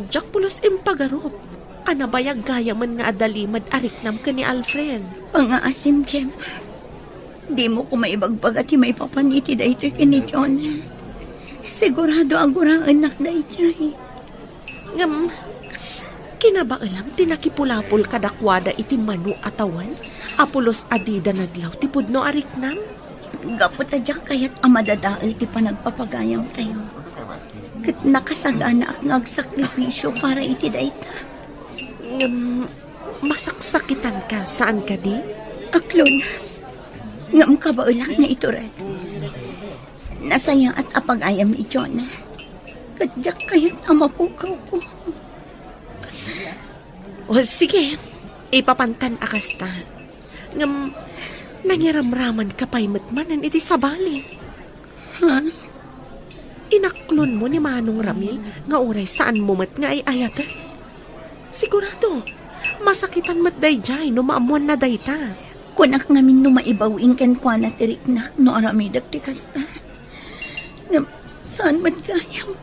Speaker 5: Jak pulos impagarop. Anabayag gaya man nga adalimad ariknam ka ni Alfred.
Speaker 4: Pangaasim, Gemma. Di mo ko maibagbag at may papaniti da ito kini Jonah. Sigurado ang gurang anak da ito.
Speaker 5: Ngam, kinabaalam tinakipulapol kadakwada iti manu atawan. Apulos adida nadlaw tipod no ariknam.
Speaker 4: Gapot adyak kayat amadadaal ti panagpapagayam tayo. Kat nakasagana ak ngagsakripisyo para iti da ito.
Speaker 5: Ngam, masaksakitan ka saan ka di?
Speaker 4: Aklon, ngam kabaulak na ito rin. Nasaya at apag-ayam ni Jonah. Kadyak kayat amapukaw ko.
Speaker 5: O sige, ipapantan akasta. Ngam, nangiramraman ka pa'y matmanan iti sabali.
Speaker 4: Ha?
Speaker 5: Inaklon mo ni Manong Ramil nga oray saan mo mat nga ay ayat. Sigurado, masakitan mat dayjay no maamuan na dayta.
Speaker 4: Kunak ngamin no maibawin kan kwa na tiriknak no aramidak ti kasta. Ngam, saan magkayam?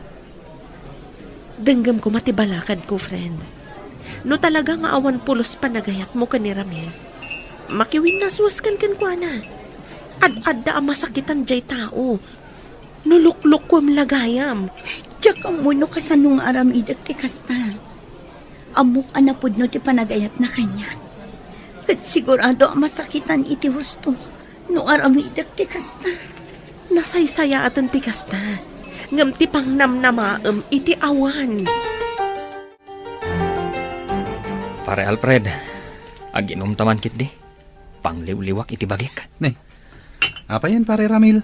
Speaker 5: Denggam ko matibalakad ko, friend. No talaga nga awan pulos panagayat mo ka ni Ramil. Makiwin na suwaskan kan kwa na. Ad-adda ang masakitan jay tao. Nuluklok ko am lagayam.
Speaker 4: Tiyak ang muno kasanong aramidak ti kasta. Amok anapod no ti panagayat na kanya. Kat sigurado ang masakitan iti husto no aramidak ti kasta.
Speaker 5: Nasaysaya atan ti kasta. ngam ti pang namnamaem iti awan.
Speaker 1: Pare Alfred, aginom taman kit di. Pangliw-liwak iti bagik.
Speaker 2: Apa yan, pare Ramil?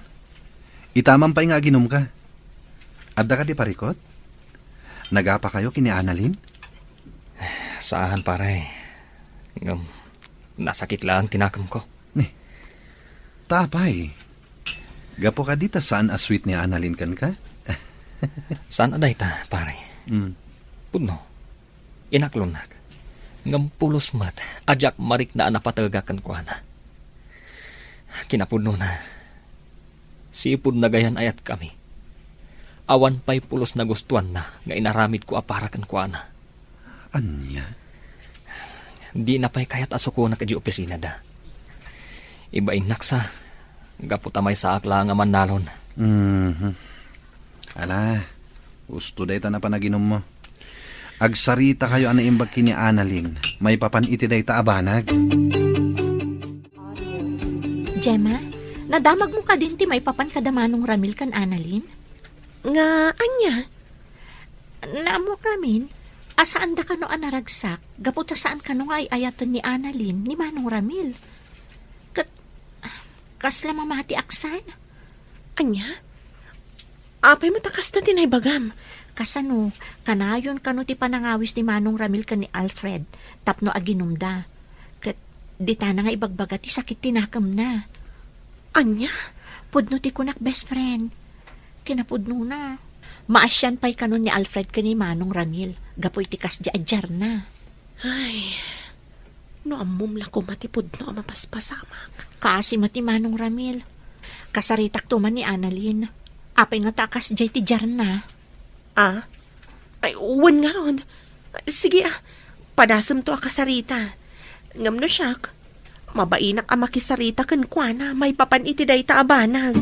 Speaker 2: Itamang pa nga aginom ka. Adda ka di parikot? Nagapa kayo kini Annalyn?
Speaker 1: Saan pare? Nasakit lang tinakam ko.
Speaker 2: Tapay. Gapo ka dita saan a sweet ni Annalyn kan ka?
Speaker 1: Saan aday ta pare? Puno. Inaklonak. Ngam pulos mat. Ajak marik na napatagakan ko na. Kinapuno na. Sipod na gayan ayat kami. Awan pa'y pulos na gustuan na nga inaramid ko aparakan ko na.
Speaker 2: Anya?
Speaker 1: Di na pa'y kayat asuko na kadi opisina da. Iba inaksa. Gaputa may saak lang nga manalon.
Speaker 2: Ala, gusto day ta na panaginom mo. Agsarita kayo ana imbag kini Annalyn. May papaniti day ta abanag.
Speaker 3: Gemma, nadamag mo ka din ti may papan kadamanong Ramil kan Annalyn?
Speaker 5: Nga, anya?
Speaker 3: Naamo kamin, asaan da ka no anaragsak, gaputa saan ka no nga ay ayaton ni Annalyn ni Manong Ramil. Kas lamang mati aksan.
Speaker 5: Anya? Apay matakas na tinaybagam.
Speaker 3: Kasano, kanayon kano ti panangawis ni Manong Ramil ka ni Alfred, tapno aginumda. Kat di ta na nga ibagbaga ti sakit tinakam na.
Speaker 5: Anya?
Speaker 3: Pudno ti kunak best friend. Kinapudno na. Maasyan pa'y kanon ni Alfred ka ni Manong Ramil. Gapoy ti kas di adjar na.
Speaker 5: Ay, no amumla ko matipod no mapaspasamak.
Speaker 3: Kaasi mo ti Manong Ramil. Kasaritak tuman ni Annalyn. Apay nga takas jay ti jar na.
Speaker 5: Ah? Ay, uwan nga ron. Sige padasam to akasarita. Ngam no siyak, mabainak ang makisarita kan kwa na may papan iti day ta abanag.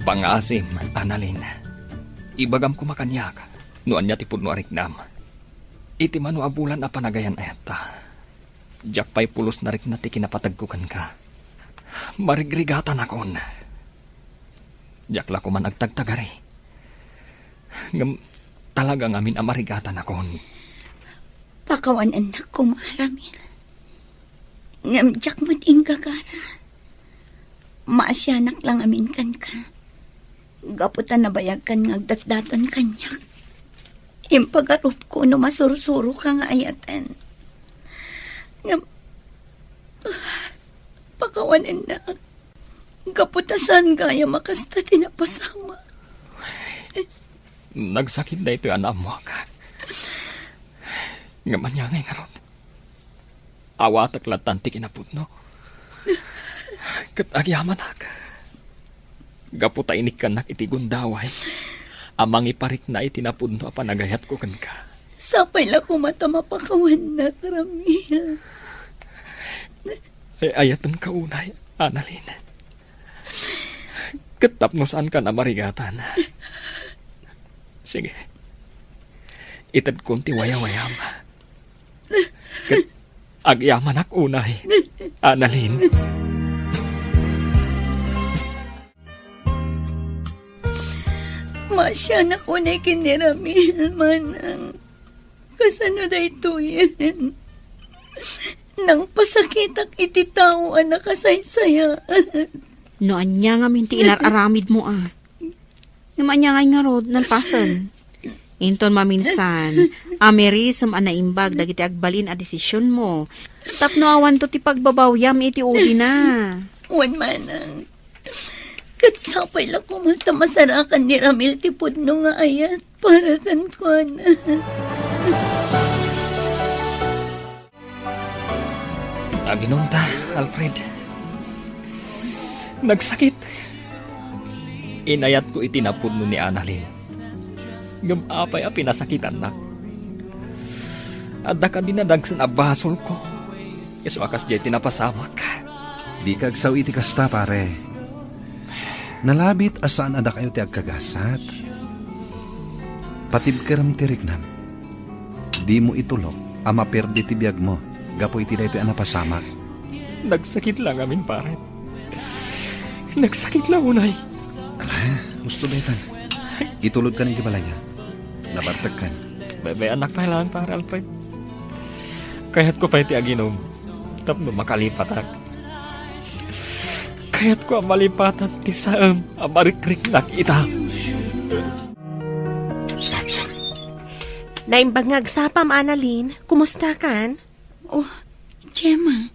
Speaker 1: Pangasim, Annalyn. Ibagam ko makanyak. Noan niya tipod no ariknam. Iti mano abulan a panagayan ayata. Diyak pa'y pulos na rin na ti kinapatagkukan ka. Marigrigatan akon. Diyak la ko man agtagtagari. Ngam talagang amin amarigatan akon.
Speaker 4: Pakawan anak ko, Maramil. Ngamjak mo din gagara. Maasyanak lang amin kan ka. Gaputan na bayag kan ngagdatdaton kanyak. Impagarup ko no masurusuro ka nga ayatan. Pakawan anak. Gaputasan kaya makasta tinapasama.
Speaker 1: Nagsakit na ito anak mo ka. Nga manyangay nga ron. Awatak latan ti kinapudno. Kat agyaman ak. Gaputa inik ka nak iti gundaway. Amang iparik na itinapudno a panagayat ko kan ka.
Speaker 4: Sapay la ko mata mapakawan na, Ramil.
Speaker 1: Ay ayatan ka unay, Annalyn. Katap no saan ka na marigatan. Sige. Itad konti waya-wayam. Kat agyaman ak unay, Annalyn.
Speaker 4: Masya na ko na kiniramil manang. Kasano da ito yan? Nang pasakitak iti tao ang nakasaysayaan.
Speaker 7: Noan niya nga minti inararamid mo Naman niya nga rod nalpasan. Inton maminsan, amerisam anaimbag dagiti agbalin a desisyon mo. Tapno awan to ti pagbabawyam iti uli na.
Speaker 4: Wan manang. Katsapay lang kumata masarakan ni Ramil ti pudno nga ayat para kan ko na.
Speaker 1: Aginunta, Alfred. Nagsakit. Inayat ko itinapudno ni Annalyn. Gamapay a pinasakitan na. Adda ka dinadagsan a basol ko. Iso akas jay tinapasamak.
Speaker 2: Di kagsaw iti kasta, pare. Nalabit asaan ada kayo ti agkagasat. Patibkeram ti rignam. Di mo itulok, ama perdi ti biyag mo. Gapo iti da ito napasamak.
Speaker 1: Nagsakit lang amin, pare. Nagsakit lang unay.
Speaker 2: Ala, gusto betan. Itulod ka ng gibalaya. Nabartag kan.
Speaker 1: Bebe anak pa lang para Alfred. Kaya't ko pa iti aginom. Tapno makalipat ak. Kaya't ko ang malipatan ti saam amarikrik nakita.
Speaker 5: Naimbangag sapam, Annalyn. Kumusta kan?
Speaker 4: Oh, Gemma.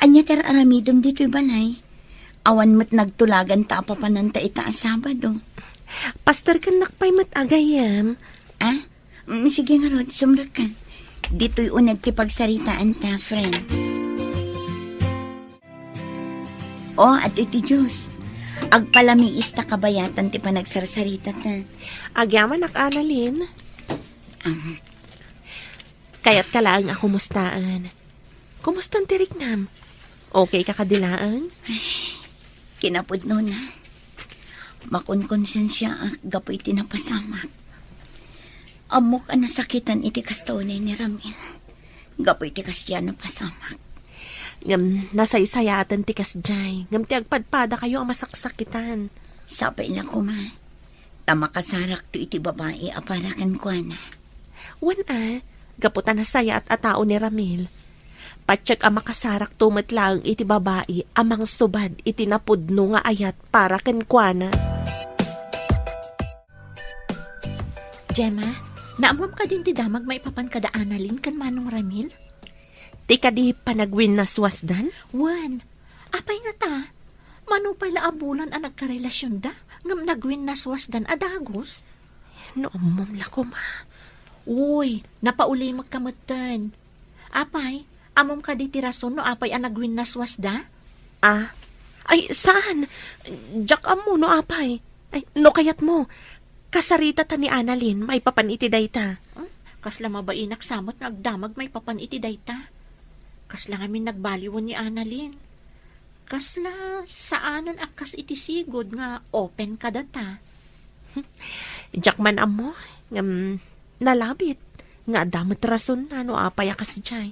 Speaker 4: Anya tar aramidom dito'y balay. Awan mo't nagtulagan ta pa pananta ita Sabado.
Speaker 5: Pastor kan nakpay mat agayam.
Speaker 4: Ah? Sige nga Rod, sumra ka. Dito'y unag ti pagsaritaan ta, friend. Oh, at iti Diyos. Agpalamiis ta kabayatan ti panagsarsarita ta.
Speaker 5: Agyaman ak, Annalyn. Kaya't kalaang ako mustaan. Kumustan ti Riknam? Okay ka kadilaan?
Speaker 4: Kinapudno na. Makonkonsensya ak gapoy tinapasamak. Amok ang nasakitan iti kastonay ni Ramil. Gapoy ti kasya napasamak.
Speaker 5: Ngam nasaysayatan ti kasjay. Ngam ti agpadpada kayo ang masaksakitan.
Speaker 4: Sapay na ko ma. Tamakasarak to iti babae aparakan ko na.
Speaker 5: Wan gaputan na saya at atao ni Ramil. Patsyak ang makasarak tumatlang iti babae amang subad iti napudno nga ayat para kenkwana.
Speaker 3: Gemma, naamam ka din ti damag maipapan kada Annalyn kan Manong Ramil?
Speaker 5: Ti kadi panagwin na swasdan?
Speaker 3: Wan, apay nga ta. Manupay la abulan ang nagkarelasyon da. Ngam nagwin na swasdan adagos.
Speaker 5: No, amom lako ma.
Speaker 3: Uy, napauli magkamutan. Apay, amom ka di ti rason no apay ang nagwin na swasda?
Speaker 5: Ay, saan? Jack amo, no apay. Ay, no kayat mo. Kasarita ta ni Annalyn, may papaniti dayta.
Speaker 3: Kasla mabainak samot nagdamag may papan iti dayta. Kasla ngamin nagbaliwan ni Annalyn. Kasla saanan akas iti sigod nga open ka data.
Speaker 5: Jack man amo, nalabit. Nga damat rason na no apay akas jay.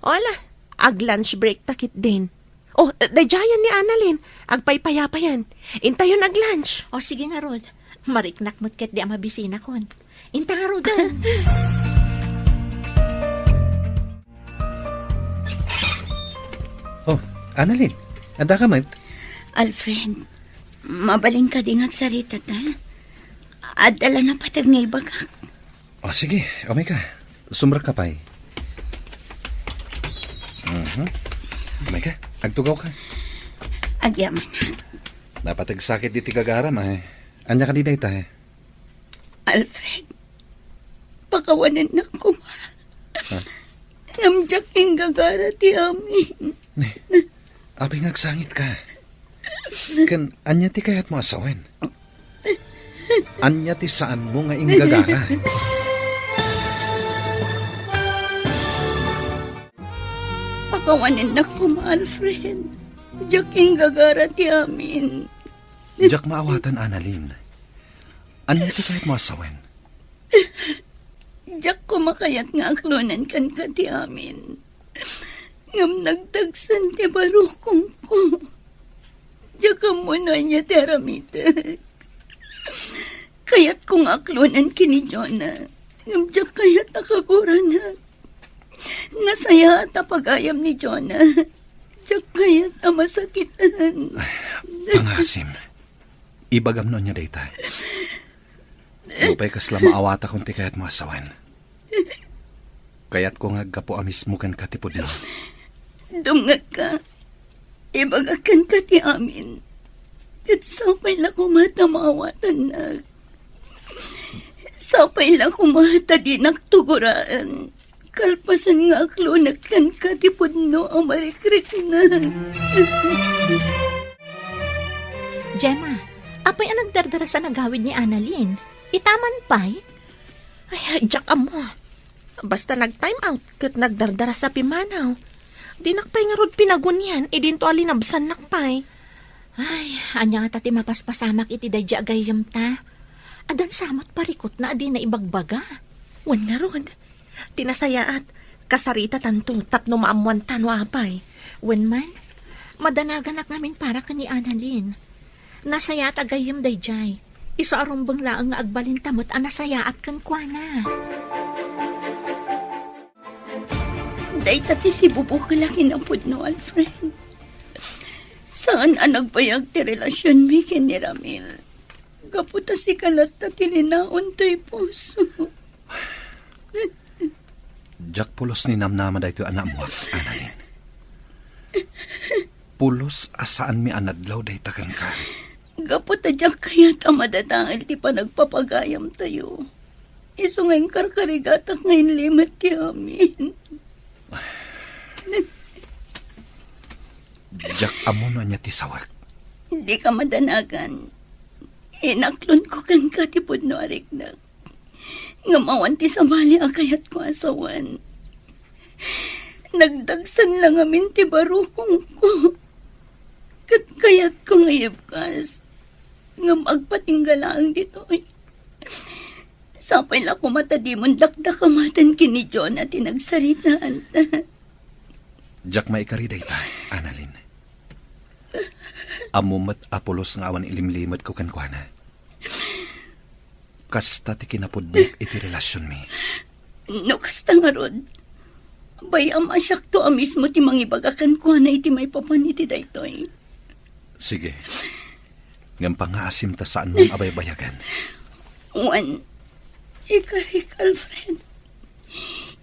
Speaker 5: Ola, ag lunch break takit din. Oh, dayayan ni Annalyn. Agpaypayapayan. Intayon ag lunch.
Speaker 3: O sige nga Rod, mariknak mo't ket di amabisina kon. Inta nga Rod.
Speaker 2: Oh, Annalyn. Ada ka man?
Speaker 4: Alfred, mabaling ka ding agsarita ta. Adala na patag nga ibagak.
Speaker 2: Oh, sige. Okay ka. Sumra ka pa'y. Okay ka. Agtugaw ka.
Speaker 4: Agyaman na.
Speaker 2: Napatag sakit di ti kagaram eh. Anya ka di day ta eh.
Speaker 4: Alfred, pakawanan na ko ma. Namjak yung gagara ti amin.
Speaker 2: Abi ngagsangit ka. Kan, anya ti kayat mo asawen. Anya ti saan mo nga inggagara.
Speaker 4: Pakawanan na ko ma, Alfred. Jak yung gagara ti amin.
Speaker 2: Diyak maawatan, Annalyn. Anya ti kayat mo asawen.
Speaker 4: Jak kumakayat nga aklonan kan ka ti amin. Ngam nagtagsan ti barukong ko. Jak mo na niya ti aramitek. Kayat kong aklonan kini Jonah. Ngam jak kayat nakaguranak. Nasaya at pagayam ni Jonah. Jak kayat na masakitan.
Speaker 2: Pangasim. Ibagam no niya dayta. Lupay kasla maawata kung ti kayat mo asawen. Kayat ko nga gapo amis mo kan katipod mo.
Speaker 4: Dungag ka. Ibagakan ka ti amin. Kat sapay lang kumata maawatan na. Sapay lang kumata di nagtuguraan. Kalpasan nga aklunak kan katipod no ang marikrik na.
Speaker 3: Gemma, apay ang nagdardara sa nagawid ni Annalyn? Itaman pa'y?
Speaker 5: Ay, Jack amo. Basta nag-time out kat nagdardara sa pimanaw. Di nakpay nga rod pinagunyan, idinto alinabsan nakpay.
Speaker 3: Ay, anya nga tati mapaspasamak iti dadya agayam ta. Adan samot parikot na adi na ibagbaga.
Speaker 5: Wan nga rod. Tinasaya at kasarita tanto tapno maamuan tanwa apay.
Speaker 3: Wen man, Madanagan namin para ka ni Annalyn. Nasaya at agayim dayjay. Iso arumbang laang nga agbalintamot ang nasaya at kankwana.
Speaker 4: Day tati si Bubo kalaki na pudno, Alfred. Saan ang nagbayag ti relasyon mi ni Ramil? Kaputa si kalat na tininaon to'y puso.
Speaker 2: Jack pulos ni namnama dayto anak mo, Annalyn. Pulos asaan mi anadlaw dayta kan ka.
Speaker 4: Kaputa Jack kaya't ang madatangil ti pa nagpapagayam tayo. Iso ngayong karkarigatak ngayon limat ti amin.
Speaker 2: Jack amuno niya ti sawak.
Speaker 4: Hindi ka madanagan. Inaklon ko kan katipod no ariknak. Ngamawan ti sabali akayat ko asawan. Nagdagsan lang amin ti barukong ko. Kayat ko ngayabkas. Ngam agpatinggalaan dito. Sapay la ko matadimon dakdakamatan kini John at tinagsaritaan ta.
Speaker 2: Jack maikari dayta, Annalyn. Amumat apulos nga awan ilimlimad ko kankwana. Kasta ti kinapudnik iti relasyon mi.
Speaker 4: No kasta nga rod. Bayam asyak to mismo ti mangibagakan ko na iti may papaniti daytoy.
Speaker 2: Sige. Ngam pangaasim ta saan mong abay-bayagan.
Speaker 4: Juan, ikarik Alfred.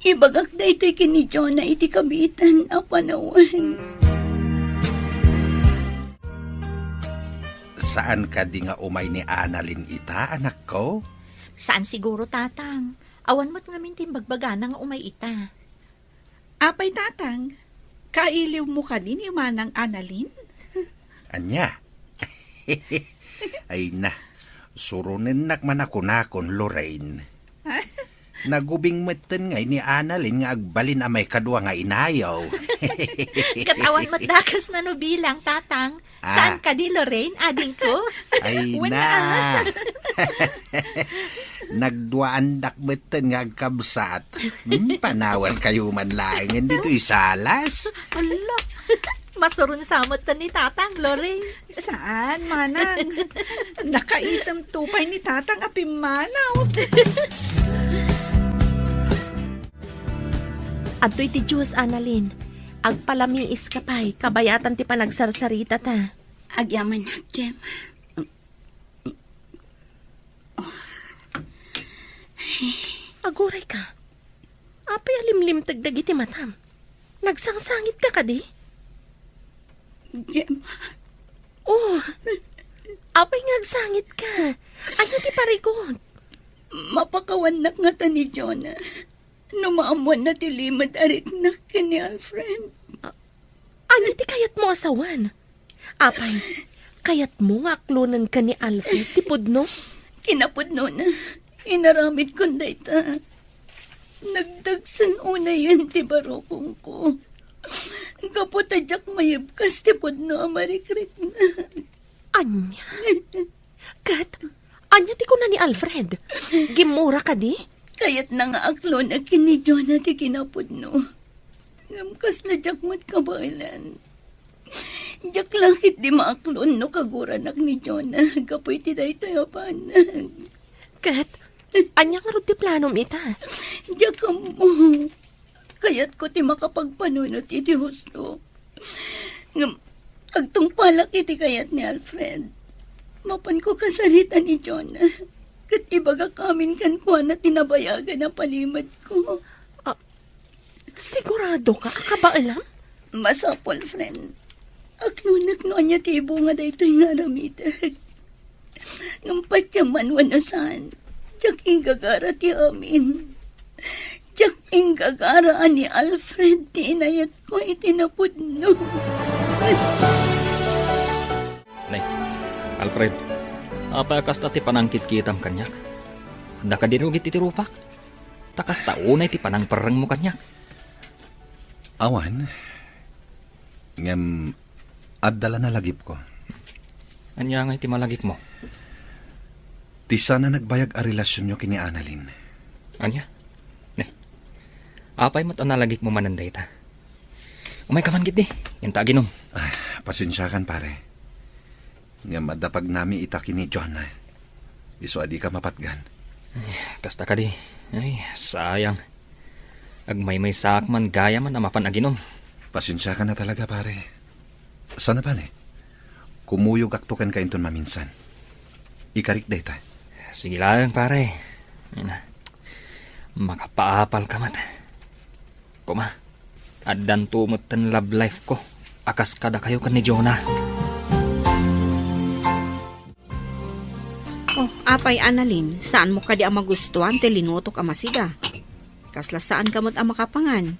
Speaker 4: Ibagak daytoy kini John na iti kabitan a panawan.
Speaker 2: Saan ka di nga umay ni Annalyn ita, anak ko?
Speaker 3: Saan siguro, tatang? Awan mo't ngamin timbagbaga nga umay ita.
Speaker 6: Apay tatang, kailiw mo ka din yung manang Annalyn?
Speaker 2: Anya? Ay na, surunin nakman ako nakon, Lorraine. Nagubing meten ngay ni Annalyn nga agbalin a may kadwa nga inayaw.
Speaker 3: Katawan mo't dakas na no bilang, tatang. Saan ka di, Lorraine, ading ko?
Speaker 2: Ay na. Nagduaan dakbeten nga agkabsat. Panawan kayo man laing dito isalas.
Speaker 3: Hala, masurun samot ta ni tatang, Lorraine.
Speaker 6: Saan, manang? Nakaisam tupay ni tatang apimanaw.
Speaker 5: Adto'y ti Diyos, Annalyn. Agpalamiis ka pa'y, kabayatan ti panagsarsarita ta.
Speaker 4: Agyaman na, Jem.
Speaker 5: Aguray ka. Apay alimlim tagdagi ti matam. Nagsangsangit ka di?
Speaker 4: Jem,
Speaker 5: Oh, apay ngagsangit ka. Ano ti parikot?
Speaker 4: mapakawanak nga ta ni Jonah. Numaamuan na ti limad ariknak kini Alfred.
Speaker 5: Ano ti kayat mo asawan? Apay, kayat mo nga aklunan ka ni Alfred ti pudno?
Speaker 4: Kinapudno na. Inaramid kong dayta. Nagdagsan una yun ti barokong ko. Kaputadyak mayibkas ti pudno amarikrit na.
Speaker 5: Anya? Kat, anya ti ko na ni Alfred? Gimura ka di?
Speaker 4: Kayat na nga aklo na kini Jonah ti kinapudno. Ngamkas na jak mat kabailan. Jak langit di maaklon no kaguranak ni Jonah. Kapoy ti daytoy apanag.
Speaker 5: Kat, anya nga ro ti planom ita?
Speaker 4: Jak mo. Kayat ko ti makapagpanunot iti husto. Ngam, agtong palak iti kayat ni Alfred. Mapan ko kasarita ni Jonah. Kat ibaga kamin kan ko na tinabayagan na palimad ko.
Speaker 5: Sigurado ka? Ka alam?
Speaker 4: Masapol, friend. Aklunak no anya ti bunga daytoy nga ramidag. Ngampat yaman wanasan. Jak ingagara ti amin. Jak ingagara ani Alfred ti inayat ko itinapudno.
Speaker 1: Nay, Alfred, apa kasta ti panangkit kitam kanyak? Handa ka dirugit iti rupak? Takas taunay ti panang pereng mo kanyak.
Speaker 2: Awan, ngem adala na lagip ko.
Speaker 1: Anya nga iti malagip mo?
Speaker 2: Ti sana nagbayag a relasyon nyo kini Annalyn.
Speaker 1: Anya? Ne, apay mo't analagip mo mananday ta. Umay ka man git di, yung taginom.
Speaker 2: Pasensyakan pare. Nga madapag nami itaki ni John na. Iso adi ka mapatgan.
Speaker 1: Kasta ka di. Ay, sayang. Agmay sak man gaya man na mapanaginom.
Speaker 2: Pasensya ka na talaga pare. Sana pale. Kumuyog aktukan ka inton maminsan. Ikarik day ta.
Speaker 1: Sige lang, pare. Ayun na. Makapaapal ka mat. Kuma, adan tumot tan love life ko. Akas kada kayo kan ni Jonah.
Speaker 7: Oh, apay Annalyn, saan mo kadi ang magustuhan te linutok ang masida? Kasla saan kamot ang makapangan?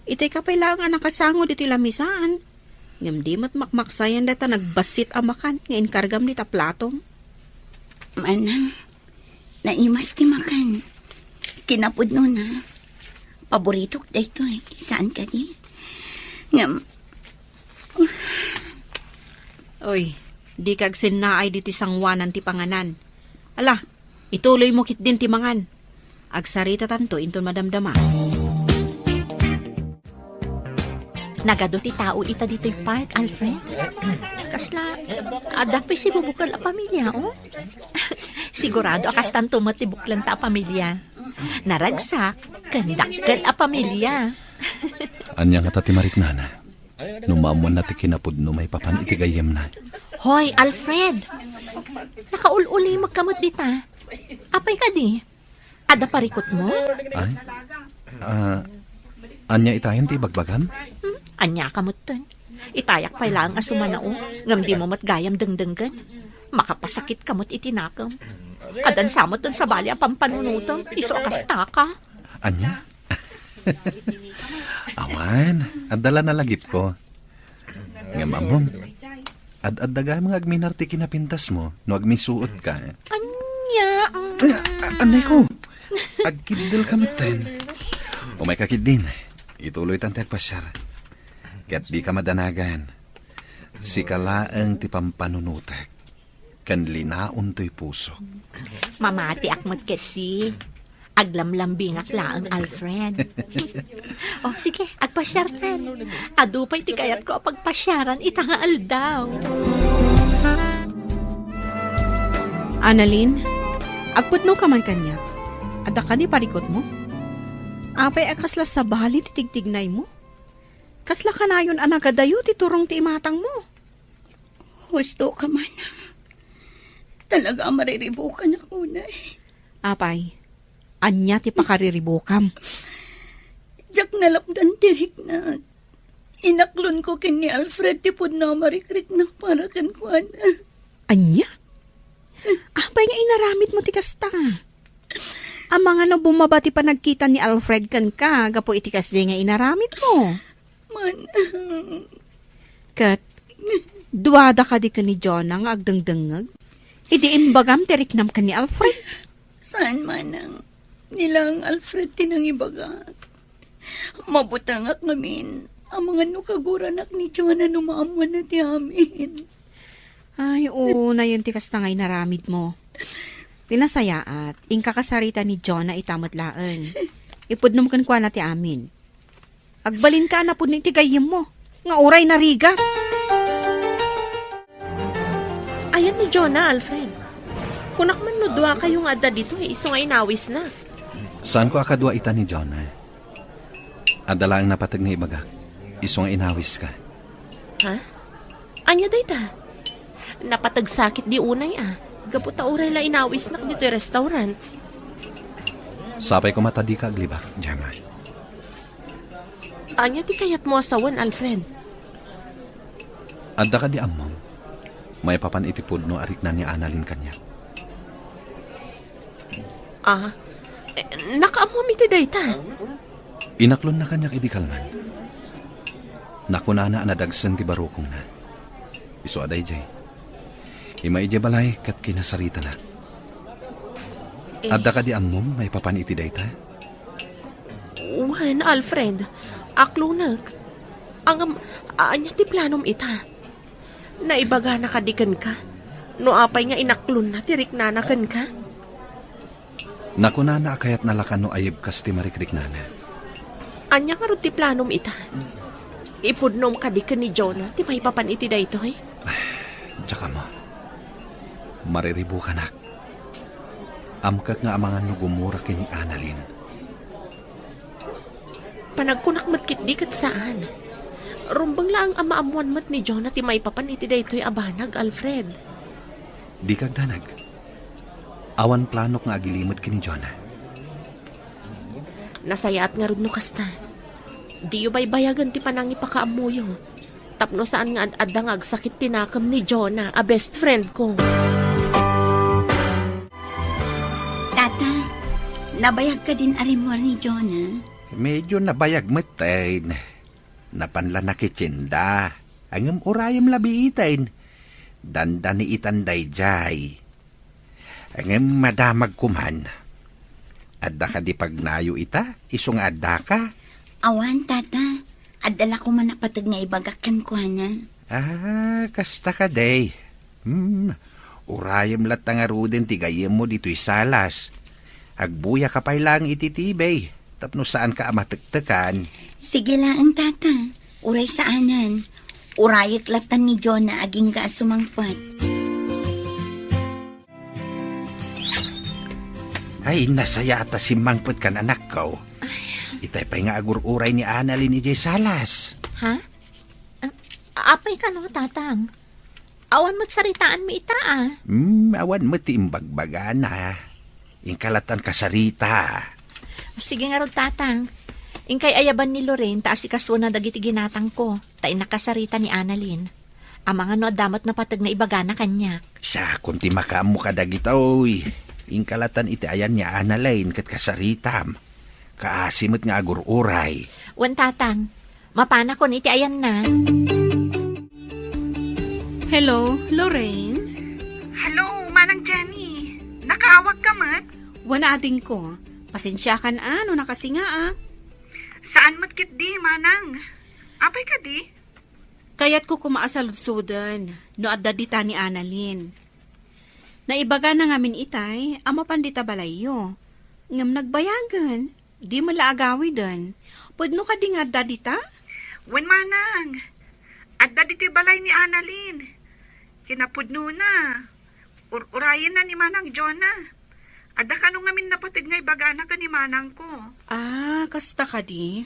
Speaker 7: Itay kapay lang ang nakasango dito lamisaan. Ngam di mat makmaksayan data nagbasit ang makan, ngayon kargam dita platong.
Speaker 4: Manang, naimas ti makan. Kinapod no na. Paborito ko dito eh. Saan ka di? Ngam,
Speaker 7: Oy, di kag sinaay dito sangwanan ti panganan. Ala, ituloy mo kit din ti mangan. Agsarita tanto inton madamdama.
Speaker 3: Nagado ti tao ita dito'y park, Alfred. Kasla, adapay si bubukal a pamilya, oh. Sigurado akas tanto matibuklan ta a pamilya. Naragsak, kandakkel a pamilya.
Speaker 2: Anya nga tati mariknana. Numamuan na ti kinapod no may papan itigayem na.
Speaker 3: Hoy, Alfred! Nakaululi magkamot dita. Apay ka di? Ada parikot mo?
Speaker 2: Ay? Anya itayan ti bagbagam?
Speaker 3: Anya kamot ton. Itayak pa lang asumanao. Ngam di mo matgayam dengdenggan. Makapasakit kamot itinakam. Adan samot don sa bali ang pampanunutom. Iso akas taka.
Speaker 2: Anya? Awan, adala na lagip ko. Nga mamong, ad-adaga mga agminar ti kinapintas mo, no agmisuot ka.
Speaker 3: Anya?
Speaker 2: Anay ko, agkidil kamit ten. O may kakid din, ituloy tantek pasyar. Kaya't di ka madanagan. Si kalaang ti pampanunutek, kan linaon to'y puso.
Speaker 3: Mamati akmat keti. Aglamlambing at laang, Alfred. O sige, agpasyartan. Adupay ti kayat ko pagpasyaran itangaal daw.
Speaker 7: Annalyn, agputno ka man kanya. Ada ka di parikot mo? Apay akasla sa bali ti tigtignay mo? Kasla ka na yun anagadayo ti turong ti imatang mo.
Speaker 4: husto ka man. Talaga mariribukan ako na
Speaker 7: Apay, anya ti pakariribukam.
Speaker 4: Jak nalapdan tirik na. Inaklon ko kin ni Alfred ti pud na marikrit na para kan kuan.
Speaker 7: Anya? Apay nga inaramit mo ti kasta. Ang mga no bumaba ti panagkita ni Alfred kan ka, gapo iti kasi nga inaramit mo.
Speaker 4: Man,
Speaker 7: Kat, duwada ka di ka ni Jonah nga agdangdangag. Idi imbagam tiriknam ka ni Alfred.
Speaker 4: saan man ang nilang Alfred tinang ibaga. Mabutangak ngamin ang mga nukaguranak ni Jonah numamuan na ti amin.
Speaker 7: Ay, oo, na yun ti kasta nga inaramid mo. Tinasayaat, inkakasarita ni Jonah itamot laan. Ipudnom kan kwa na ti amin. Agbalin ka na po ni tigayim mo. Nga oray na riga.
Speaker 5: Ayan ni Jonah, Alfred. Kunak man no dua kayong adda dito iso nga inawis na.
Speaker 2: Saan ko akadwa ita ni Jonah? Adala ang napatag nga ibagak. Isong inawis ka.
Speaker 5: Ha? Anya dayta? Napatagsakit di unay Gaputa oray la inawis nak dito yung restaurant.
Speaker 2: Sapay ko matadi ka aglibak, Jama.
Speaker 5: Anya ti kayat mo asawan, Alfred.
Speaker 2: Adda ka di among. May papan itipod no arik na ni Annalyn kanya.
Speaker 5: Nakaamom iti dayta.
Speaker 2: Inaklon na kanya idikalman. Nakunana anadagsan ti barukong na. Iso aday jay. Imay jay balay kat kinasarita na. Adda ka di amom may papan iti dayta?
Speaker 5: Wan, Alfred. Aklunag. Anya ti planom ita. Naibaga na kadikan ka. No apay nga inaklon na tirik nanakan ka.
Speaker 2: Nakunana kayat nalakan no ayib kas ti marikrik nana.
Speaker 5: Anya nga ro ti planom ita. Ipudnom ka di ka ni Jonah, ti may papan iti daytoy.
Speaker 2: Tsaka mo, mariribo ka nak. Amkak nga amangan no gumura kini Annalyn.
Speaker 5: Panagkunak matkit di kat saan. Rumbang lang ang maamuan mat ni Jonah ti may papan iti daytoy abanag, Alfred.
Speaker 2: Di kag danag. Awan planok nga agilimot kini Jonah.
Speaker 5: Nasayat nga rin no kasta. Di yu baybayagan ti panangi pakaamuyo. Tapno saan nga ad-adangag sakit tinakam ni Jonah, a best friend ko.
Speaker 4: Tata, nabayag ka din arimor ni Jonah.
Speaker 2: Medyo nabayag matain. Napanla na kitsinda. Angam urayam labi itain. Danda ni itanday jay. Angam madamag kuman. Adda ka di pagnayo ita? Isong adda ka?
Speaker 4: Awan, tata. Adala ko man napatag nga ibagakan ko, na.
Speaker 2: Kasta ka day. Urayam lat nga ruden tigayem mo dito'y salas. Agbuya ka pa'y lang ititibay. Tapno saan ka amatektekan.
Speaker 4: Sige lang, tata. Uray saanan. Urayak latan ni Jonah aging ka sumangpat.
Speaker 2: Ay, nasaya ata si mangpet kan anak ko. Itay pa'y nga agur-uray ni Annalyn ni Jay Salas.
Speaker 3: Ha? Apay ka no, tatang. Awan magsaritaan mi ita,
Speaker 2: Awan mo ti imbagbaga na. Ingkalatan ka sarita.
Speaker 3: Sige nga ron, tatang. Ingkay ayaban ni Loren, taas ikaswa na dagiti ginatang ko. Tay nakasarita ni Annalyn. Ang mga no damat na patag na ibaga na kanyak.
Speaker 2: Sa kunti makamu ka dagitoy. Ingkalatan iti ayan ni Annalyn kat kasaritam. Kaasimot nga agur-uray.
Speaker 3: Wan, tatang. Mapana ko iti ayan na.
Speaker 7: Hello, Lorraine?
Speaker 6: Hello, Manang Jenny. Nakaawag ka mat?
Speaker 7: Wana ading ko. Pasensya kan ano nakasinga
Speaker 6: Saan matkit di, Manang? Apay ka di?
Speaker 7: Kayat ko kumaasaludsudan, no adda dita ni Annalyn. Naibaga na ngamin itay, ama pandita balayo. Ngam nagbayagan, di malaagawi dan. Pudno ka di nga adda dita?
Speaker 6: Wen, Manang. Adda diti balay ni Annalyn. Kinapudno na. Urayan na ni Manang Jonah. Adda ka nung ngamin napatid nga ibagana ka ni Manang ko.
Speaker 7: Kasta ka di?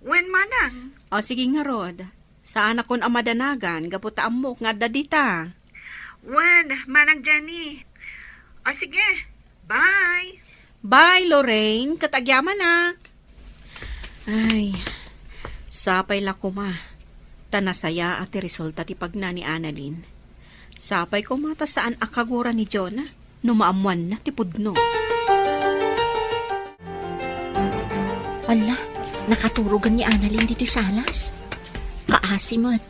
Speaker 6: Wen, Manang?
Speaker 7: O sige nga Rod, saan akon amadanagan, gaputa amok nga adda dita.
Speaker 6: Wen, Manang Jenny. O sige, bye.
Speaker 7: Bye, Lorraine. Katagyaman nak. Ay, sapay la kuma. Tanasaya at resulta ti pagna ni Annalyn. Sapay ko mata saan akagura ni Jonah. Numaamuan na ti pudno.
Speaker 3: Ala, nakaturugan ni Annalyn dito salas. Kaasimot.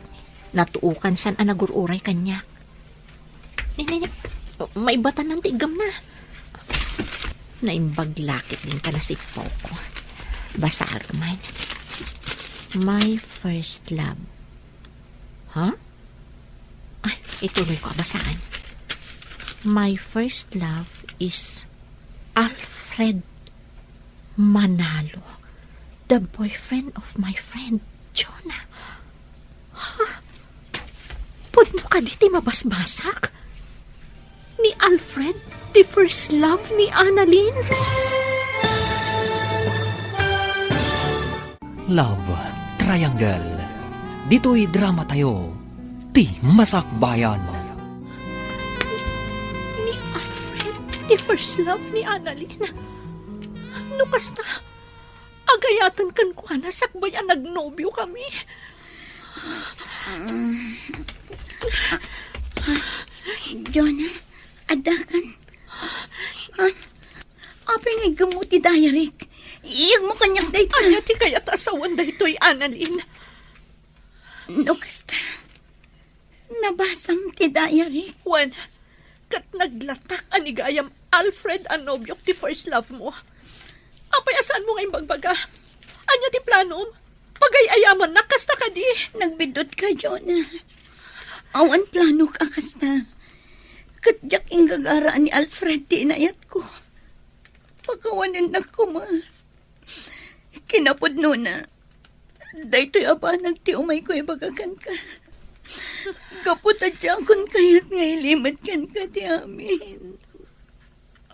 Speaker 3: Natuukan san anagururay kanya. Maibatan ng tigam na. Naimbaglakit din ka na si Poco. Basag man. My first love. Ha? Ay, ituloy ko. Basaan. My first love is Alfred Manalo, the boyfriend of my friend Jonah. Ha? Pudno ka di mabasbasak? Ni Alfred, the first love ni Annalyn?
Speaker 1: Love Triangle. Dito'y drama tayo. Ti Masakbayan.
Speaker 3: Ni Alfred, the first love ni Annalyn. Nukas na, agayatan kan ko na sakbayan nagnobyo kami.
Speaker 4: Jonah, adakan. Apay nga gamuti dayarik. Iyag mo kanyak dayta.
Speaker 3: Anya ti kayat asawan da ito'y Annalyn.
Speaker 4: No, kasta. Nabasam ti dayarik.
Speaker 3: Juan, kat naglatak anigayam Alfred anobyok ti first love mo. Apay asan mo ngayong bagbaga? Anya ti planom? Pagayayaman na kasta ka di.
Speaker 4: Nagbidot ka, Jonah. Awan plano ka, kasta. Katjak inggagaraan ni Alfred ti inayat ko. Pagkawanan na ko, ma. Kinapudno na. Daytoy abanag ti umay ko ibagakan ka. Kaputa dyan kun kayat nga ilimat kan ka ti amin.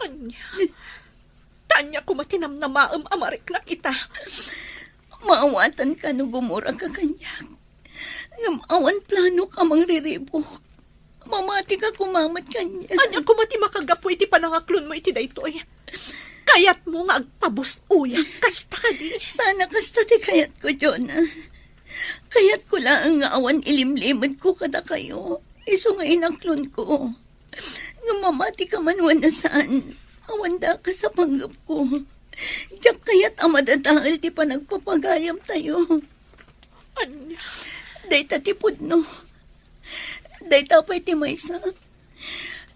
Speaker 3: Anya. Tanya ko matinam na maam amariknak ita.
Speaker 4: Maawatan ka no gumura ka kanyak. Ngam awan plano ka mang riribok. Mamati ka kumamat kanya.
Speaker 3: Anya ko mati makagapo iti panangaklon mo iti daytoy. Kayat mo nga agpabus uya. Kasta ka di.
Speaker 4: Sana kasta ti kayat ko, Jonah. Kayat ko lang nga awan ilimlimad ko kada kayo. Iso nga inaklon ko. Nga mamati ka man na saan. Awan da ka sa panggap ko. Diyak kayat amadadahal ti panagpapagayam tayo.
Speaker 3: Anya.
Speaker 4: Dayta ti pudno. Dayta pa'y ti maysa.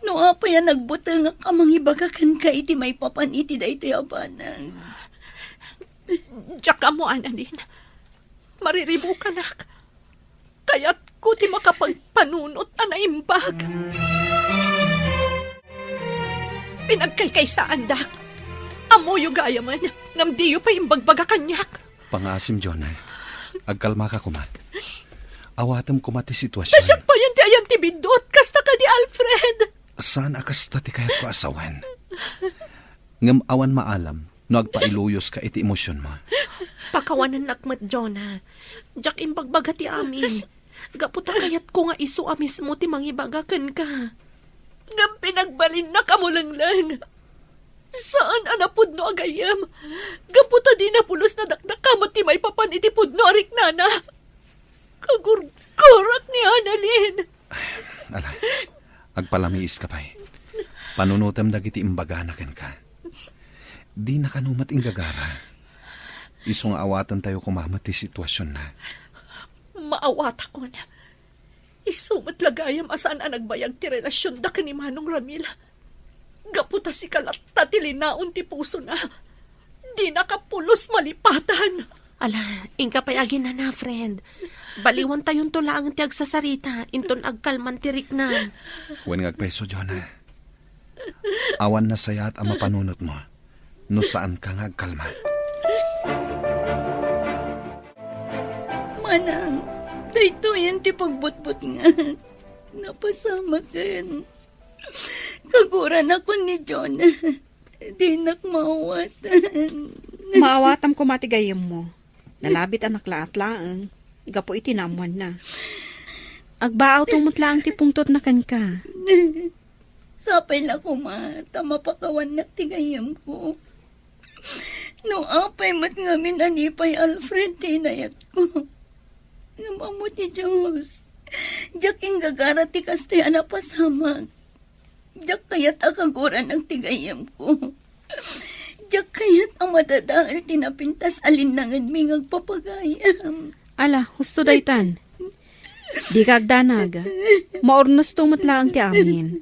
Speaker 4: No apay ang nagbutang nga kamang ibagakan ka iti may papan iti daytoy abanang.
Speaker 3: Diyak mo, Annalyn. Mariribo ka nak. Kaya't ko ti makapagpanunot anaimbag. Pinagkaykaysaan dak. Amoyo gaya man. Namdiyo pa imbagbaga kanyak.
Speaker 2: Pangasim, Jonah. Agkalma ka kuma. Awatam kuma ti sitwasyon.
Speaker 3: Nasyak pa yan ti ayan ti bidot. Kasta ka di Alfred.
Speaker 2: Saan akasta ti kayat ko asawan? Ngam awan maalam, no agpailuyos ka iti emosyon mo.
Speaker 5: Pakawanan nakmat, Jonah. Jak imbagbaga ti amin. Gaputa kayat ko nga isu amis mo ti mangibagakan ka.
Speaker 3: Ngam pinagbalin na kamulanglang. Saan anapod no agayam? Gaputa di na pulos na dakdakamot ti may papan iti pudno arik nana. Kagurgurat ni Annalyn.
Speaker 2: Ala, agpalamiis ka pa'y. Panunutam dagiti imbaganakan ka. Di nakanumat ingagara. Isong awatan tayo kumamat ti sitwasyon na.
Speaker 3: Maawat ako na. Isumat lagayam asaan ang nagbayag ti relasyon da ni Manong Ramil. Gaputa si Kalata ti linaon ti puso na. Di nakapulos malipatan.
Speaker 5: Ala, ingka payagin na, friend. Baliwan tayon tulaang ti agsasarita, inton agkalman ti riknan.
Speaker 2: Huwag ngagpeso, Jonah. Awan na sayat ang mapanunot mo. No saan ka ngagkalma.
Speaker 4: Manang, dayto yan ti pagbutbut nga. Napasama kan. Kaguran ako ni Jonah. Di nakmawatan.
Speaker 7: Maawatam ko matigayam mo. Nalabit ang naklaat-laang. Gapo itinamuan na. Agbaaw tumutlaang ti pungtot na kan ka.
Speaker 4: Sapay la ko tama pakawan na tigayam ko. No apay mat ngamin anipay Alfred tinayat ko. Namamo ti Diyos. Diyak ing gagara ti kastay anapasamag. Diyak kayat akaguran ang tigayam ko. Diyak kayat ang madadahal tinapintas alinangan mi ngagpapagayam.
Speaker 7: Ala, husto daytan. Di kagdanag. Maornos tumutlaang ti amin.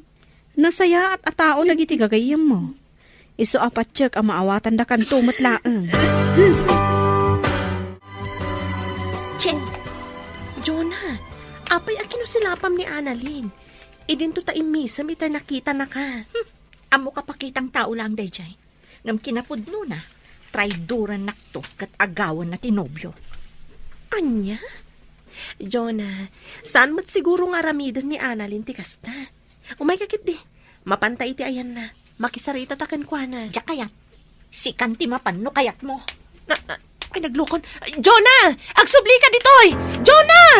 Speaker 7: Nasaya at atao nagiti gagayam mo. Iso apat tiyek ang maawatan da kan tumutlaang.
Speaker 3: Che,
Speaker 5: Jonah, apay akino silapam ni Annalyn. Idinto ta imisam ita nakita na ka.
Speaker 3: amo kapakitang tao lang dayjay. Ngam kinapudno na, traidoran nakto kat agawan na tinobyo.
Speaker 5: Anya? Jonah, saan mo't siguro nga ramidan ni Annalyn ti kasta? Umay kakit di, mapantay ti ayan na, makisarita takan kwa na.
Speaker 3: Diya kayat, si kanti mapanno kayat mo.
Speaker 5: Ay, naglukon. Jonah! Agsubli ka ditoy! Jonah!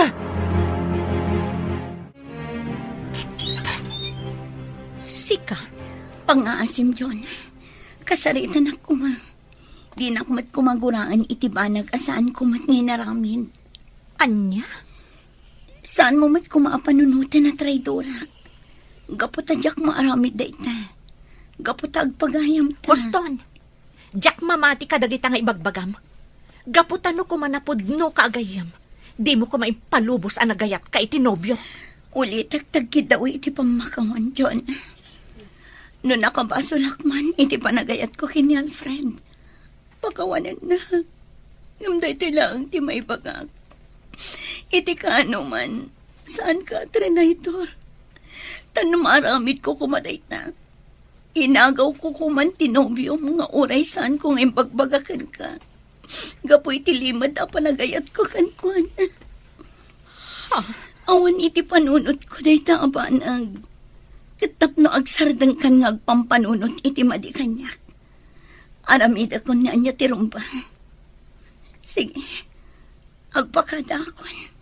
Speaker 3: Sika,
Speaker 4: Pangaasim, Jonah. Kasaritan ako ma. Di nakmat kumaguraan itibanag asaan kumat nginaramin.
Speaker 3: anya?
Speaker 4: Saan mo mat kumaapanunutan na traidorak? Gaputadyak maaramid da ita. Gaputag pagayam ta.
Speaker 3: Boston, Jack mamati ka dagita nga ibagbagam. Gaputano ko manapudno ka agayam. Di mo ko maipalubos ang nagayat ka itinobyo.
Speaker 4: Ulit tagtagkid daw iti pamakawan, John. No nakabasulak man, iti panagayat ko kini Alfred. Pakawanan na. Ngamday lang ti may bagag. Iti ka ano man, saan ka, Trinaitor? Maramid ko kumaday na. Inagaw ko kuman tinobyo mga oray saan kong impagbagakan ka. Gapoy tilimad apa nagayat ko kan kuan. Awan iti panunot ko dayta abanag. Katap no agsardang kan nga agpampanunot iti madi kanyak. Aramida ko na niya tirumba. Sige, agpakadakon.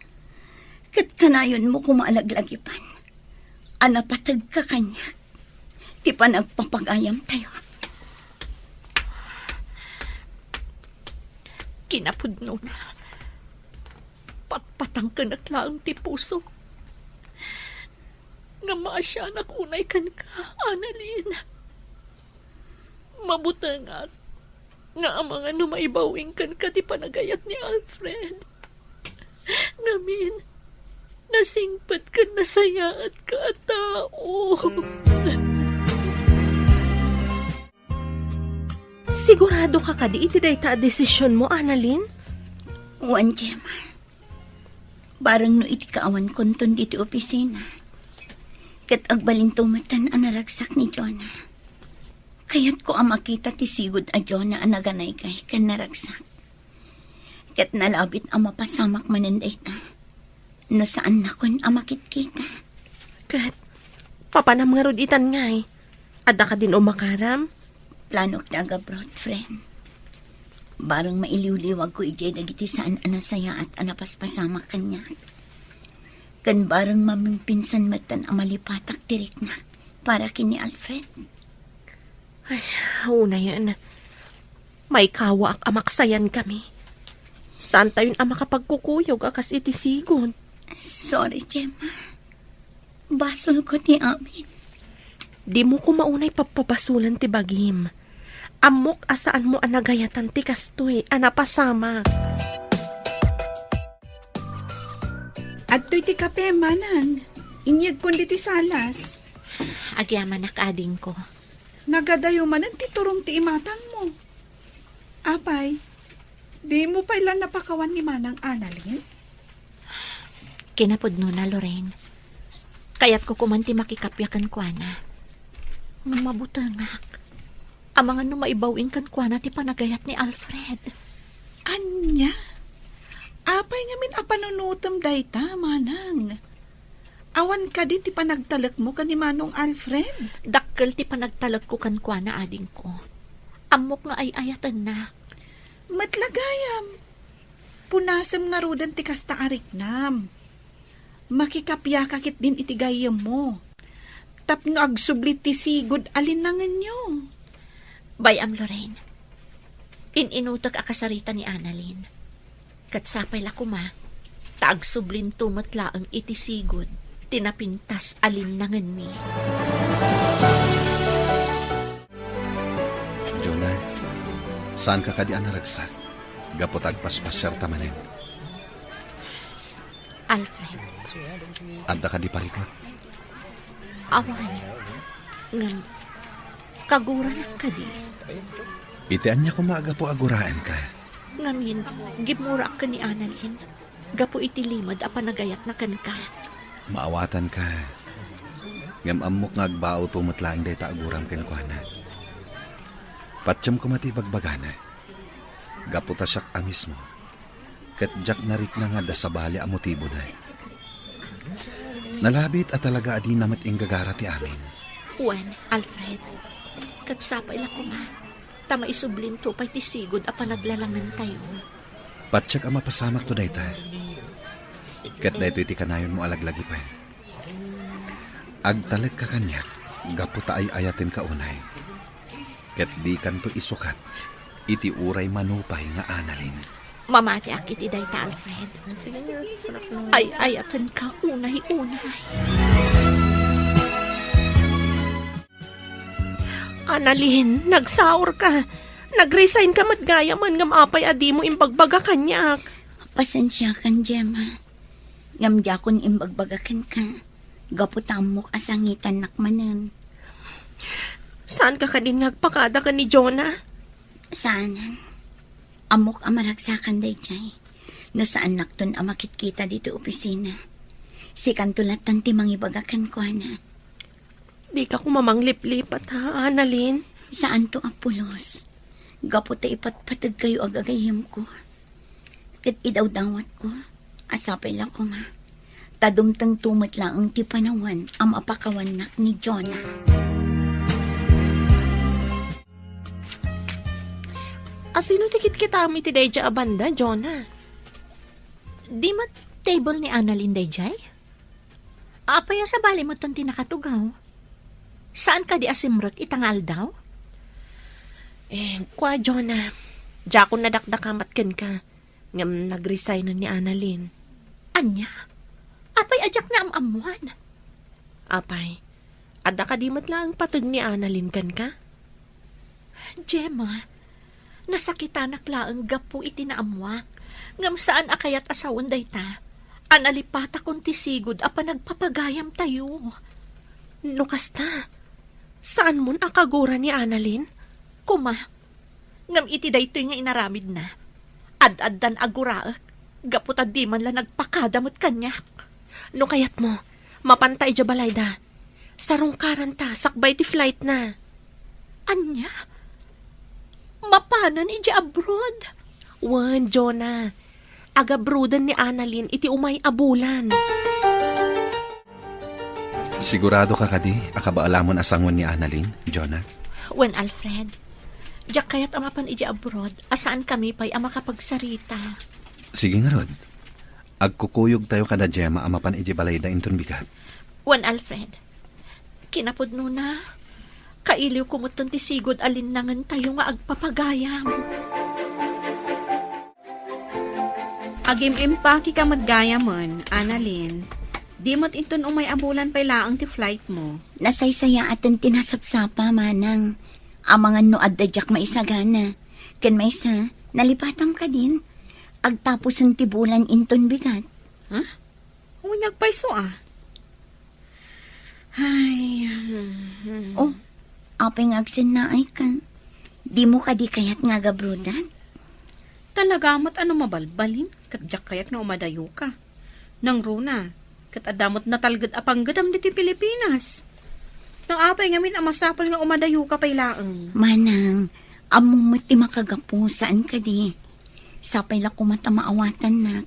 Speaker 4: Kat kanayon mo kumalaglagipan. Anapatag ka kanyak. Di pa nagpapagayam tayo.
Speaker 3: Kinapudno na. Patpatang kanaklaang ti puso. Nga maasya nakunay kan ka, Annalyn. Mabutangak nga ang mga numaibawing kan ka ti panagayat ni Alfred. Ngamin, nasingpat ka nasayaat ka at tao.
Speaker 5: Sigurado ka kadi iti dayta a desisyon mo, Annalyn?
Speaker 4: Juan Gemma. Barang no iti kaawan konton diti opisina. Kat agbalintumatan ang naragsak ni Jonah. Kaya't ko ang makita ti sigod a Jonah ang naganay kay kan naragsak. Kat nalabit ang mapasamak manenday ta. No saan na kon ang makitkita.
Speaker 5: Kat, papanam nga rod itan ngay. Ada ka din umakaram?
Speaker 4: Planok na agabrod, friend. Barang mailiw-liwag ko ijay dagiti saan anasaya at anapaspasamak kanya. Kan barang mamimpinsan matan ang malipatak tirik na para kini Alfred.
Speaker 5: Ay, una yan. May kawa ak amaksayan kami. Saan tayo ang makapagkukuyog akas iti sigon?
Speaker 4: Sorry, Gemma. Basol ko ni amin.
Speaker 5: Di mo ko maunay papabasulan ti bagim. Amok asaan mo anagayatan ti kastoy, anapasama.
Speaker 6: At to'y ti kape, manang. Inyag kundi ti salas.
Speaker 3: Agyaman nakading ko.
Speaker 6: Nagadayo man ang titurong ti imatang mo. Apay, di mo pa ilan napakawan ni manang Annalyn?
Speaker 3: Kinapudno na, Lorraine. Kaya't ko kumanti makikapyakan kwa na. Nga mabutangak. Ang mga numaibawing kan kwa na ti panagayat ni Alfred.
Speaker 6: Anya? Apay ngamin apanunutom dayta, manang. Awan ka din ti panagtalak mo kan ni Manong Alfred.
Speaker 3: Dakkel ti panagtalag ko kan kwa na ading ko. Amok nga ay ayatan na.
Speaker 6: Matlagayam. Punasam nga rudan ti kasta ariknam. Makikapya kakit din itigayam mo. Tapno agsublit ti sigod alinangan nyo.
Speaker 3: Bayam, Lorraine. Ininutak akasarita ni Annalyn. Katsapay la kuma. Taag sublin tumatla ang itisigod. Tinapintas alinangan mi.
Speaker 2: Jonah, saan ka kadi naragsak? Gapotag paspasyar tamanin.
Speaker 3: Alfred,
Speaker 2: Anda ka di parikot.
Speaker 3: awan. Ngam, kaguran ka di.
Speaker 2: Itian niya kumaga po aguraan ka.
Speaker 3: Ngamin, gimura ka ni Annalyn. Gapo itilimad a panagayat na kan ka.
Speaker 2: Maawatan ka. Ngam amok nga agbao tumatlaang day taaguram kenkwana. Patsyam kumati bagbagana. Gaputa siyak amis mo. Kat jak narik na nga dasabali ang motibo na. Nalabit at talaga adi namat inggagara ti amin.
Speaker 3: Juan, Alfred, katsapay la kuma. Tama isublin to pa'y tisigod a panaglalangan tayo.
Speaker 2: Patsyak ang mapasamak to dayta. Kat dayto iti kanayon mo alaglagi pa. Agtalag ka kanyak, gaputa ay ayatin ka unay. Kat di kanto isukat, iti uray manupay nga Annalyn.
Speaker 3: Mamati akit idayta, Alfred. Ay ayatan ka unay-unay.
Speaker 5: Annalyn, nagsaor ka. Nag-resign ka matgaya man ngam apay adi mo imbagbaga kanyak.
Speaker 4: Pasensya kan, Gemma. Ngamdya kon imbagbaga ka. Gaputamok asangitan nakmanan.
Speaker 5: Saan ka din nagpakada ka ni Jonah?
Speaker 4: Saanan? Amok ang maragsakan day jay. No saan nakton ang makitkita dito opisina. Si kantulatan ti mangibagakan ko na.
Speaker 5: Di ka kumamanglip-lipat ha, Annalyn?
Speaker 4: Saan to apulos? Gaputa ipatpatag kayo agagayim ko. Kat idaw-dawat ko. Asapay lang ko nga. Tadumtang tumat lang ang tipanawan ang mapakawanak ni Jonah.
Speaker 5: Asino tikit kita mi ti dayja abanda, Jonah?
Speaker 3: Di mat table ni Annalyn dayjay? Apaya sa bali mo ton tinakatugaw? Saan ka di asimrot itangal daw?
Speaker 5: Kwa, Jonah. Diya ko nadakdakamat ken ka. Ngam nag-resign na ni Annalyn.
Speaker 3: Anya? Apay ajak na amamuan.
Speaker 5: Apay, adda ka di matlang patag ni Annalyn ken ka?
Speaker 3: Gemma, nasakita naklaang gapu iti naamwak. Ngam saan akayat asawan dayta? Analipata kong tisigod apa nagpapagayam tayo.
Speaker 5: Lukas ta. Saan mon akagura ni Annalyn?
Speaker 3: Kuma, ngam iti daytoy nga inaramid na. Ad-addan aguraak, gaputa di man la nagpakadamot kanyak.
Speaker 5: No kayat mo, mapantay dya balayda. Sarong karanta, sakbay ti flight na.
Speaker 3: Anya? Mapanan iti abroad?
Speaker 5: Wan, Jonah. Agabrudan ni Annalyn iti umay abulan.
Speaker 2: Sigurado ka kadi, akabaalamon asangon ni Annalyn, Jonah?
Speaker 3: Wen Alfred, diyak kayat amapan iti abroad, asaan kami pa'y amakapagsarita.
Speaker 2: Sige nga rod. Agkukuyog tayo kada Gemma amapan iji balayda inton bigat.
Speaker 3: Wen Alfred, kinapudno na, kailiw kumuton ti sigod alinangan tayo nga agpapagayam.
Speaker 7: Agim-impaki ka madgaya mon, Annalyn. Di mo't inton umay abulan pa'y laang ti flight mo.
Speaker 4: Nasaysaya atan tinasapsapa manang. Amangan no adadyak maisagana. Ken maysa, nalipatam ka din. Agtapos ang tibulan inton bigat.
Speaker 7: Huwag paiso ah. Ay,
Speaker 4: Oh, apeng agsin na ay ka. Di mo ka di kayat nga gabrudan?
Speaker 7: talaga mo't ano mabalbalin? Katjak kayat nga umadayo ka. Nang runa, kat adamot na talgad apang gadam diti Pilipinas. Nang apay ngamin amasapol nga umadayo ka pay laeng.
Speaker 4: Manang, among mati makagapo saan ka di? Sapay la kumata maawatan na.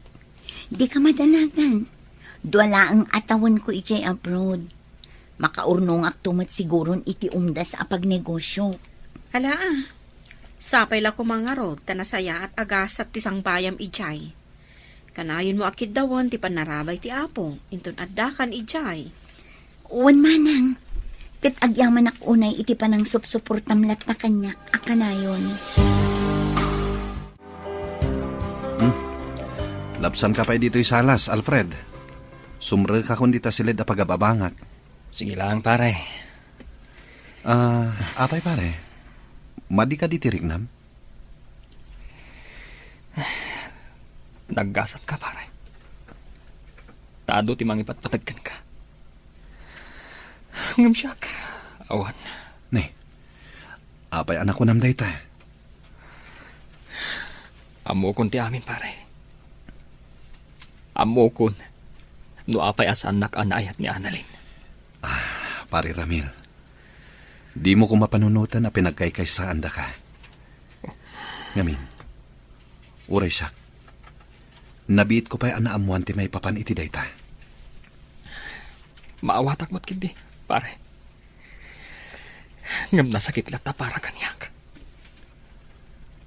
Speaker 4: Di ka madalagan. Dwala ang atawan ko ijay abroad. Makaurnong aktumat siguron iti umdas apag negosyo.
Speaker 7: Hala ah. Sapay la kumangarod, tanasaya at agasat ti sang bayam ijay. Kanayon mo akid dawon ti panarabay ti apo, inton addakan ijay.
Speaker 4: Uwan manang, kat agyaman ak unay iti panang supsuportamlat na kanyak akanayon.
Speaker 2: Lapsan ka pa dito'y salas, Alfred. Sumre ka kung dita silid a pagababangak.
Speaker 1: Sige lang, pare.
Speaker 2: Apay pare, madi ka di tirignam?
Speaker 1: Naggasat ka, pare. Taado ti mangipatpatagkan ka. Ngam siya ka. Awan.
Speaker 2: Ne, apay anak ko nam dayta.
Speaker 1: Amo kun ti amin, pare. Amo kun. No apay as anak anayat ni Annalyn.
Speaker 2: Pare Ramil, di mo ko mapanunutan na pinagkaykaysaan da ka. Ngamin, uray siyak. Nabiit ko pa'y anaamuan ti may papan iti dayta.
Speaker 1: Maawatak mo't kindi, pare. Ngam nasakit lata para kanyak.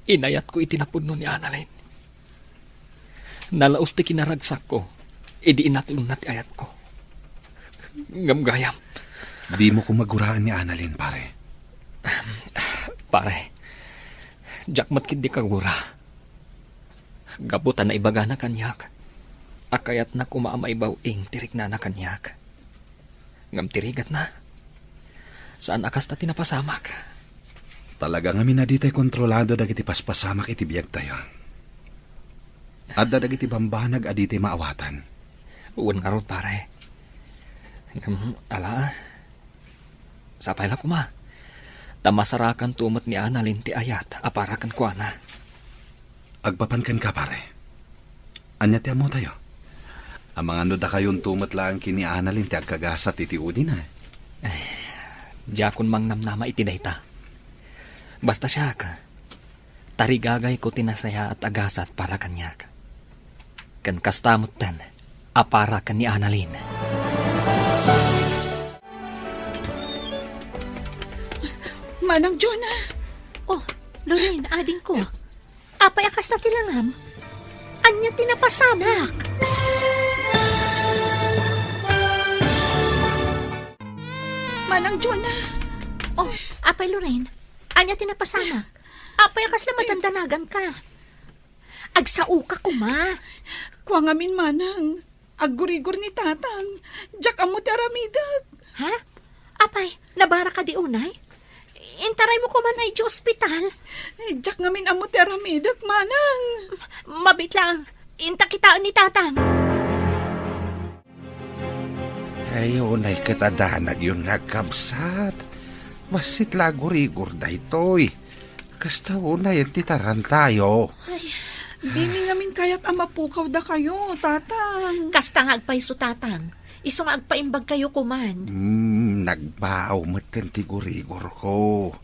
Speaker 1: Inayat ko itinapudno ni Annalyn. Nalaos ti kinaragsak ko, idi inaklong na ti ayat ko. Ngam gayam.
Speaker 2: Di mo ko maguraan ni Annalyn, pare.
Speaker 1: Pare, jakmat kindi kagura. Gabutan na ibaga na kanyak. Akayat na kumaamaibaw ing tirik na kanyak. Ngam tirigat na. Saan akas ta tinapasamak?
Speaker 2: Talaga nga minaditay kontrolado dagiti paspasamak iti biyag tayo. Adda dagiti bambanag aditay maawatan.
Speaker 1: Uwan nga ron, pare. Ala, sapay la kuma. Tamasarakan tumot ni Annalyn ti ayat, aparakan ko na.
Speaker 2: Agpapankan ka, pare. Anya ti amo tayo. Ang mga ano da kayon tumot lang kini Annalyn ti agkagasat iti udi na.
Speaker 1: Diyakon mang namnama iti dayta. Basta siya ka. tarigagay ko tinasaya at agasat para kanyak. Kan kastamot tan, apara kan ni Annalyn.
Speaker 6: Manang Jonah,
Speaker 3: Oh, Lorraine, ading ko. Apay akas na tilangam. Anya tinapasamak.
Speaker 6: Manang Jonah.
Speaker 3: Oh, apay Lorraine, anya tinapasamak. Apay akas na matandanagan ka. Agsao ka kuma.
Speaker 6: Kuha ngamin manang. Aggurigor ni tatang. Jak amo ti aramidak.
Speaker 3: Ha? Apay, nabara ka di unay? Intaray mo kuman ay di ospital.
Speaker 6: Jak ngamin amo ti aramidak, manang.
Speaker 3: Mabit lang. Inta kitaan ni tatang.
Speaker 2: Ayun ay katadanag yun nagkabsat. Masit lagurigor da ito'y. Kasta unay ang titaran tayo.
Speaker 6: Dini ngamin kayat amapukaw da kayo, tatang.
Speaker 3: Kasta nga agpaiso tatang. Iso nga agpaimbag kayo kuman.
Speaker 2: Nagbaaw maten ti gurigor ko.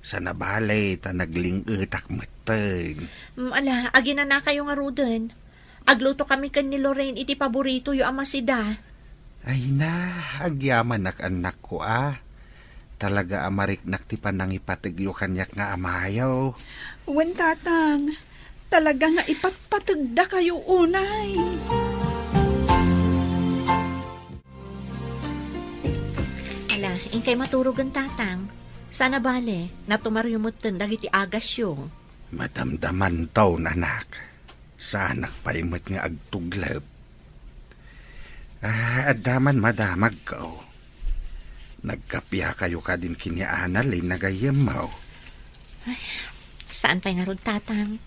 Speaker 2: Sa nabalay ta naglingetak maten.
Speaker 3: Ala, agina na kayo nga ruden. Agluto kami kan ni Lorraine iti paborito yu amasida.
Speaker 2: Ay na, agyaman anak ko Talaga amariknak ti panang ipatigyo kanyak nga amayaw.
Speaker 6: Wen tatang, talaga nga ipatpatagda kayo unay.
Speaker 3: Ala, ingkay maturugan tatang. Sana bale, natumaryumutan dagiti agasyo.
Speaker 2: Madamdaman taw nanak. Sa anak pa imot nga agtuglab. Adaman madamag ko. Nagkapya kayo ka din kini Annalyn nagayemaw.
Speaker 3: Saan pa'y nga rod tatang?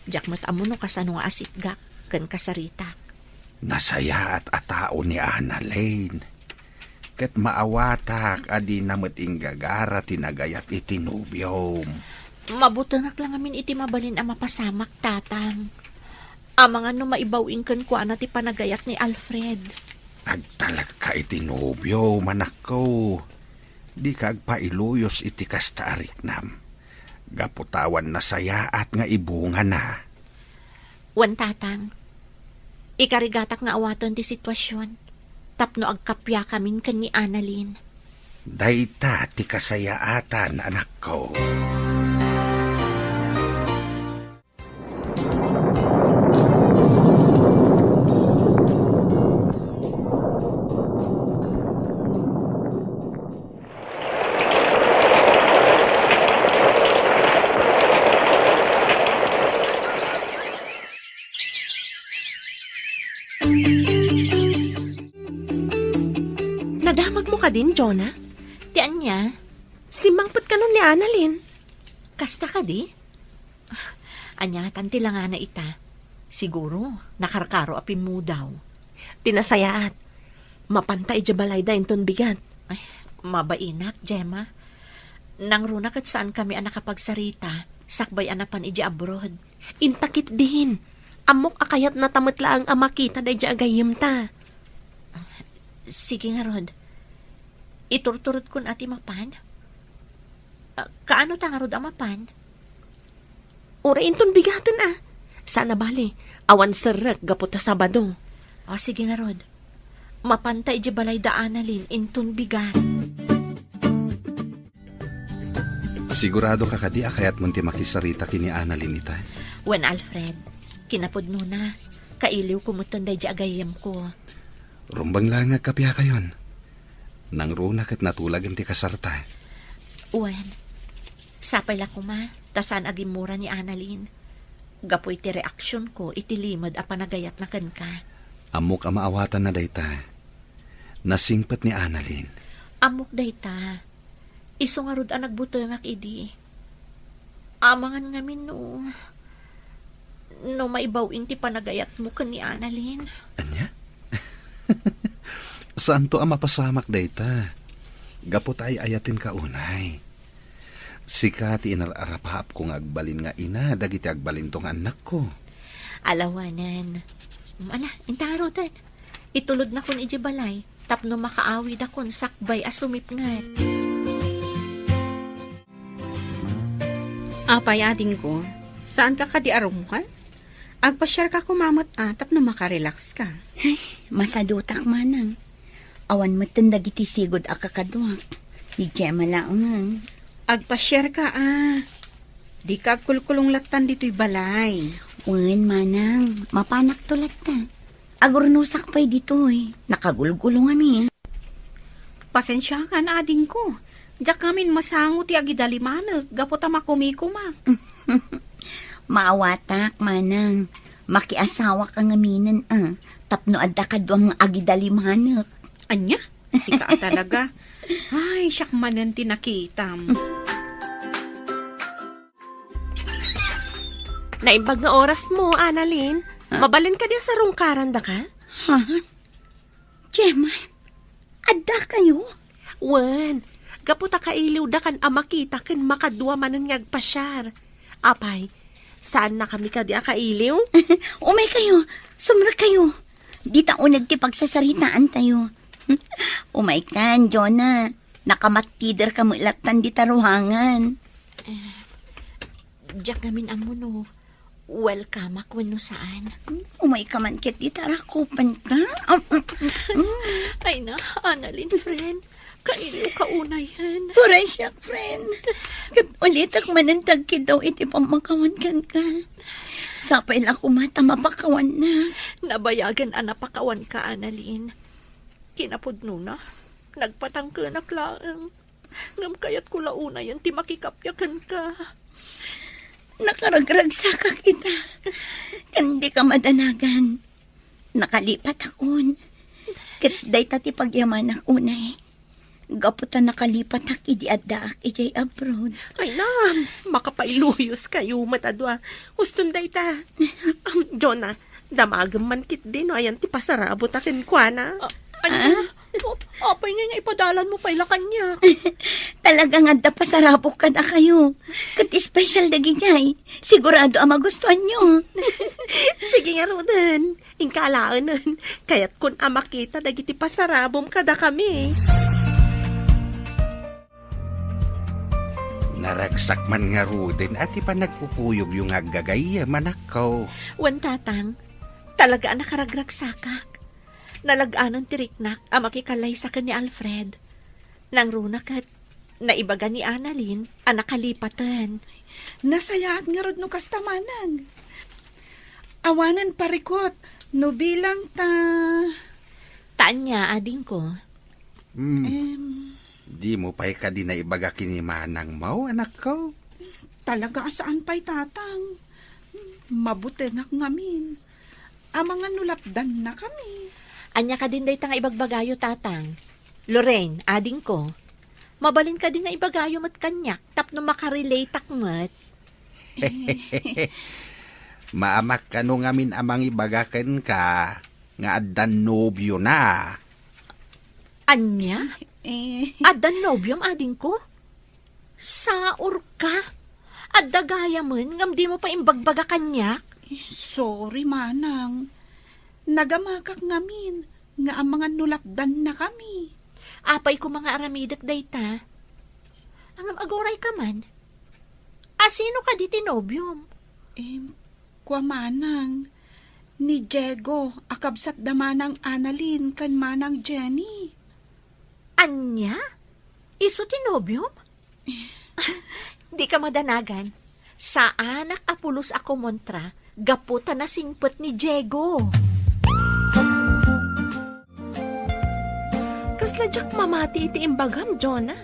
Speaker 3: Diyak mo't amuno kasano nga asikgak, kan kasaritak.
Speaker 2: Nasaya at atao ni Annalyn. Kat maawatak adi namat inggagara tinagayat itinubyom.
Speaker 3: Mabutanag lang amin iti mabalin ang mapasamak tatang. Amangan no maibawing kan kuan ti panagayat ni Alfred.
Speaker 2: Agtalag ka itinubyo, manak ko. Di ka agpailuyos iti kasta ariknam. Gaputawan na saya at nga ibunga na.
Speaker 3: Wan tatang, ikarigatak nga awatan ti sitwasyon. Tapno agkapya kamin kan ni Annalyn.
Speaker 2: Dayta ti kasayaatan, anak ko.
Speaker 5: Nadamag mo ka din, Jonah?
Speaker 3: Ti anya,
Speaker 5: Simangpot ka nun ni Annalyn.
Speaker 3: kasta ka di? Anya, tanti lang nga na ita. Siguro, nakarkaro apin mo daw.
Speaker 5: Tinasayaat. Mapantay jabalay da inton bigat.
Speaker 3: Ay, mabainak, Gemma. Nang runak at saan kami ang nakapagsarita, sakbay anapan iji abroad.
Speaker 5: Intakit din. Amok akayat na tamatla ang amakita da ija agayim ta.
Speaker 3: Sige nga, Rod. Iturturot kun ati mapan. Kaano ta nga, Rod, ang mapan?
Speaker 5: Ura inton bigatan Sana bali, awan serak gaputa Sabado.
Speaker 3: O, sige nga, Rod. Mapantay iji balay da Annalyn, inton bigat.
Speaker 2: Sigurado ka kadi akayat munti makisarita kini Annalyn ita.
Speaker 3: Wen Alfred, kinapudno na. Kailiw kumutan da iji agayam ko.
Speaker 2: Rumbang lang agkapya kayon. Nang runak at natulag ti kasarta.
Speaker 3: Wen, sapay la kuma, tasan agimura ni Annalyn. Gapoy ti reaksyon ko, itilimad a panagayat na kan ka.
Speaker 2: Amok ang maawatan na dayta. Nasingpat ni Annalyn.
Speaker 3: Amok dayta. Iso nga rod ang nagbutangak idi. Amangan ngamin no. No maibawin ti panagayat mo kan ni Annalyn.
Speaker 2: Anya? Saan to ang mapasamak dayta? Gapot ay ayatin ka unay. Sikati inararapahap kong agbalin nga ina, dagiti agbalin tong anak ko.
Speaker 3: Alawanan. Ala, intarotan. Itulod na kun iji balay. Tapno makaawid akon sakbay asumipngat.
Speaker 7: Apay ading ko, saan ka kadiarungan? Agpa-share ka kumamot atap na makarelax ka.
Speaker 4: Masadutak manang. Awan mo tindag iti sigod akakaduak. Di Gemma lang.
Speaker 7: Agpa-share ka Di ka kulkulong latan dito'y balay.
Speaker 4: Uwan manang, mapanak tulat ta. Agurnusak pa'y dito'y. Nakagulgulong amin.
Speaker 7: Pasensya ka na ading ko. Diyak kamin masangot ti agidalimanag, gaputa makumikuma.
Speaker 4: Maawatak manang. Makiasawa ka ngaminan Tapno adda ka doang agidalimanak.
Speaker 7: Anya? Sika talaga. Ay, siyak manan tinakitam.
Speaker 5: Naimbag nga oras mo, Annalyn. Mabalin ka diya sa rungkaran da ka?
Speaker 4: Ha? Gemma, adda kayo?
Speaker 5: Wen, gaputa kailiw da kan amakita kan makadwa manan ngagpasyar. Apay, saan na kami ka diya kailiw?
Speaker 4: Umay kayo, sumra kayo. Di taunag ti pagsasaritaan tayo. Umay kan, Jonah. Nakamatider ka mo ilatan di taruhangan.
Speaker 3: Diyak namin amuno. Welcome ako no saan.
Speaker 4: Umay ka man kit di tarakupan ka.
Speaker 3: Ay na, Annalyn, friend. Kailiw ka una yan.
Speaker 4: Puray siya, friend. Kat ulit ak manantag daw iti pamakawan kan ka. Sapay lang kumata mapakawan na.
Speaker 3: Nabayagan anapakawan ka, Annalyn. Kinapudno na. Nagpatangkanak laang. Ngam kayat ko launa yan, ti makikapyakan ka.
Speaker 4: Nakaragragsa ka kita. Kandi ka madanagan. Nakalipat akon. Kat day tati pagyaman ako na Gaputan nakalipat ak idi adda ak ijay abroad.
Speaker 5: Ay na, makapailuyos kayo matadwa. Huston day ta. Jonah, damagam man kit din o ayan ti pasarabot akin kwa na.
Speaker 3: Ano? Apay nga ipadalan mo pala kanya.
Speaker 4: Talagang adda pasarabok ka na kayo. Kat special dagi jay. Sigurado ang magustuhan nyo.
Speaker 5: Sige nga Rodan, ingkalaan nun. Kaya't kun amakita dagiti pasarabom kada kami.
Speaker 2: Naragsak man nga ruden at ipa nagpupuyog yung agagay manakaw.
Speaker 3: Wan tatang, talaga nakaragragsakak. Nalagaanan tiriknak ang makikalay sa ni Alfred. Nang runak at naibaga ni Annalyn ang nakalipatan.
Speaker 6: Nasayaat nga rod no kastamanang. Awanan parikot, no bilang ta...
Speaker 3: Tanya, ading ko.
Speaker 2: Di mo pa'y ka di na ibaga kinimanang mau, anak ko.
Speaker 6: Talaga saan pa'y tatang? Mabuti nak ngamin. Ang mga nulapdan na kami.
Speaker 3: Anya ka din day nga ibagbagayo tatang. Lorraine, ading ko. Mabalin ka din nga ibagayo mat kanyak. Tapno makarelate akmat.
Speaker 2: Maamak ka no ngamin amang ibagakan ka. Nga addan nobyo na.
Speaker 3: Anya? Addan nobyom ading ko? Saor ka? Adda gaya man, ngam di mo pa imbagbaga kanyak?
Speaker 6: Sorry manang. Nagamakak ngamin nga ang mga nulapdan na kami.
Speaker 3: Apay ko mga aramidak dayta. Ang agoray ka man. Asino ka di tinobyom?
Speaker 6: Kwa manang, ni Diego, akabsat da manang Annalyn, kan manang Jenny.
Speaker 3: Anya? Iso tinobyom? Di ka madanagan. Sa anak apulos ako montra, gaputa na singpot ni Diego.
Speaker 5: Kasla jak mamati iti imbagam, Jonah.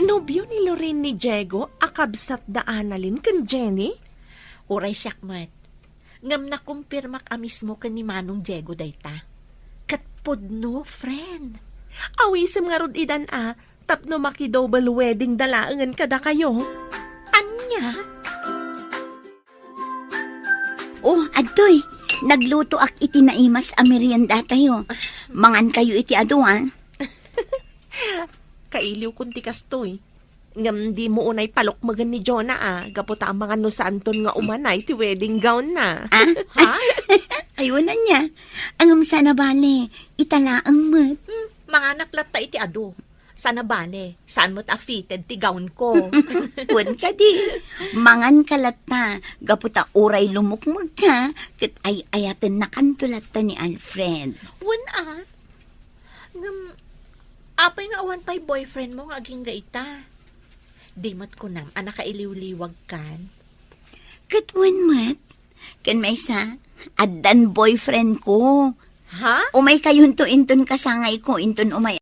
Speaker 5: Nobyo ni Lorraine ni Diego, akabsat da Annalyn kan Jenny?
Speaker 3: Uray siyakmat. Ngam na kumpirmak mismo kan ni Manong Diego dayta. Katpod no, friend.
Speaker 5: Awisim nga rod idan tapno maki-double wedding dalaangan kada kayo.
Speaker 3: Anya?
Speaker 4: Oh, adtoy. Nagluto ak iti naimas a merienda tayo. Mangan kayo iti ado
Speaker 5: Kailiw kunti kastoy. Ngam di mo unay palokmagan ni Jonah gaputa ang mga nusanton nga umanay ti wedding gown na. Ha?
Speaker 4: Ayun na niya. Ang sana bale, italaang mat.
Speaker 3: Mga naklat ta iti ado. Sana bale, saan mo't fitted ti gown ko?
Speaker 4: Wen ka di. Mangan kalat na. Gaputa uray lumukmag ka. Kat ay ayaten na kantulat ta ni Alfred.
Speaker 3: Wan apay nga awan pa'y boyfriend mo nga aging gaita. Di mat ko nam, anak kailiw-liwag kan.
Speaker 4: Katwan mat. Kan may sa, addan boyfriend ko.
Speaker 3: Ha?
Speaker 4: Umay kayon to inton kasangay ko, inton umay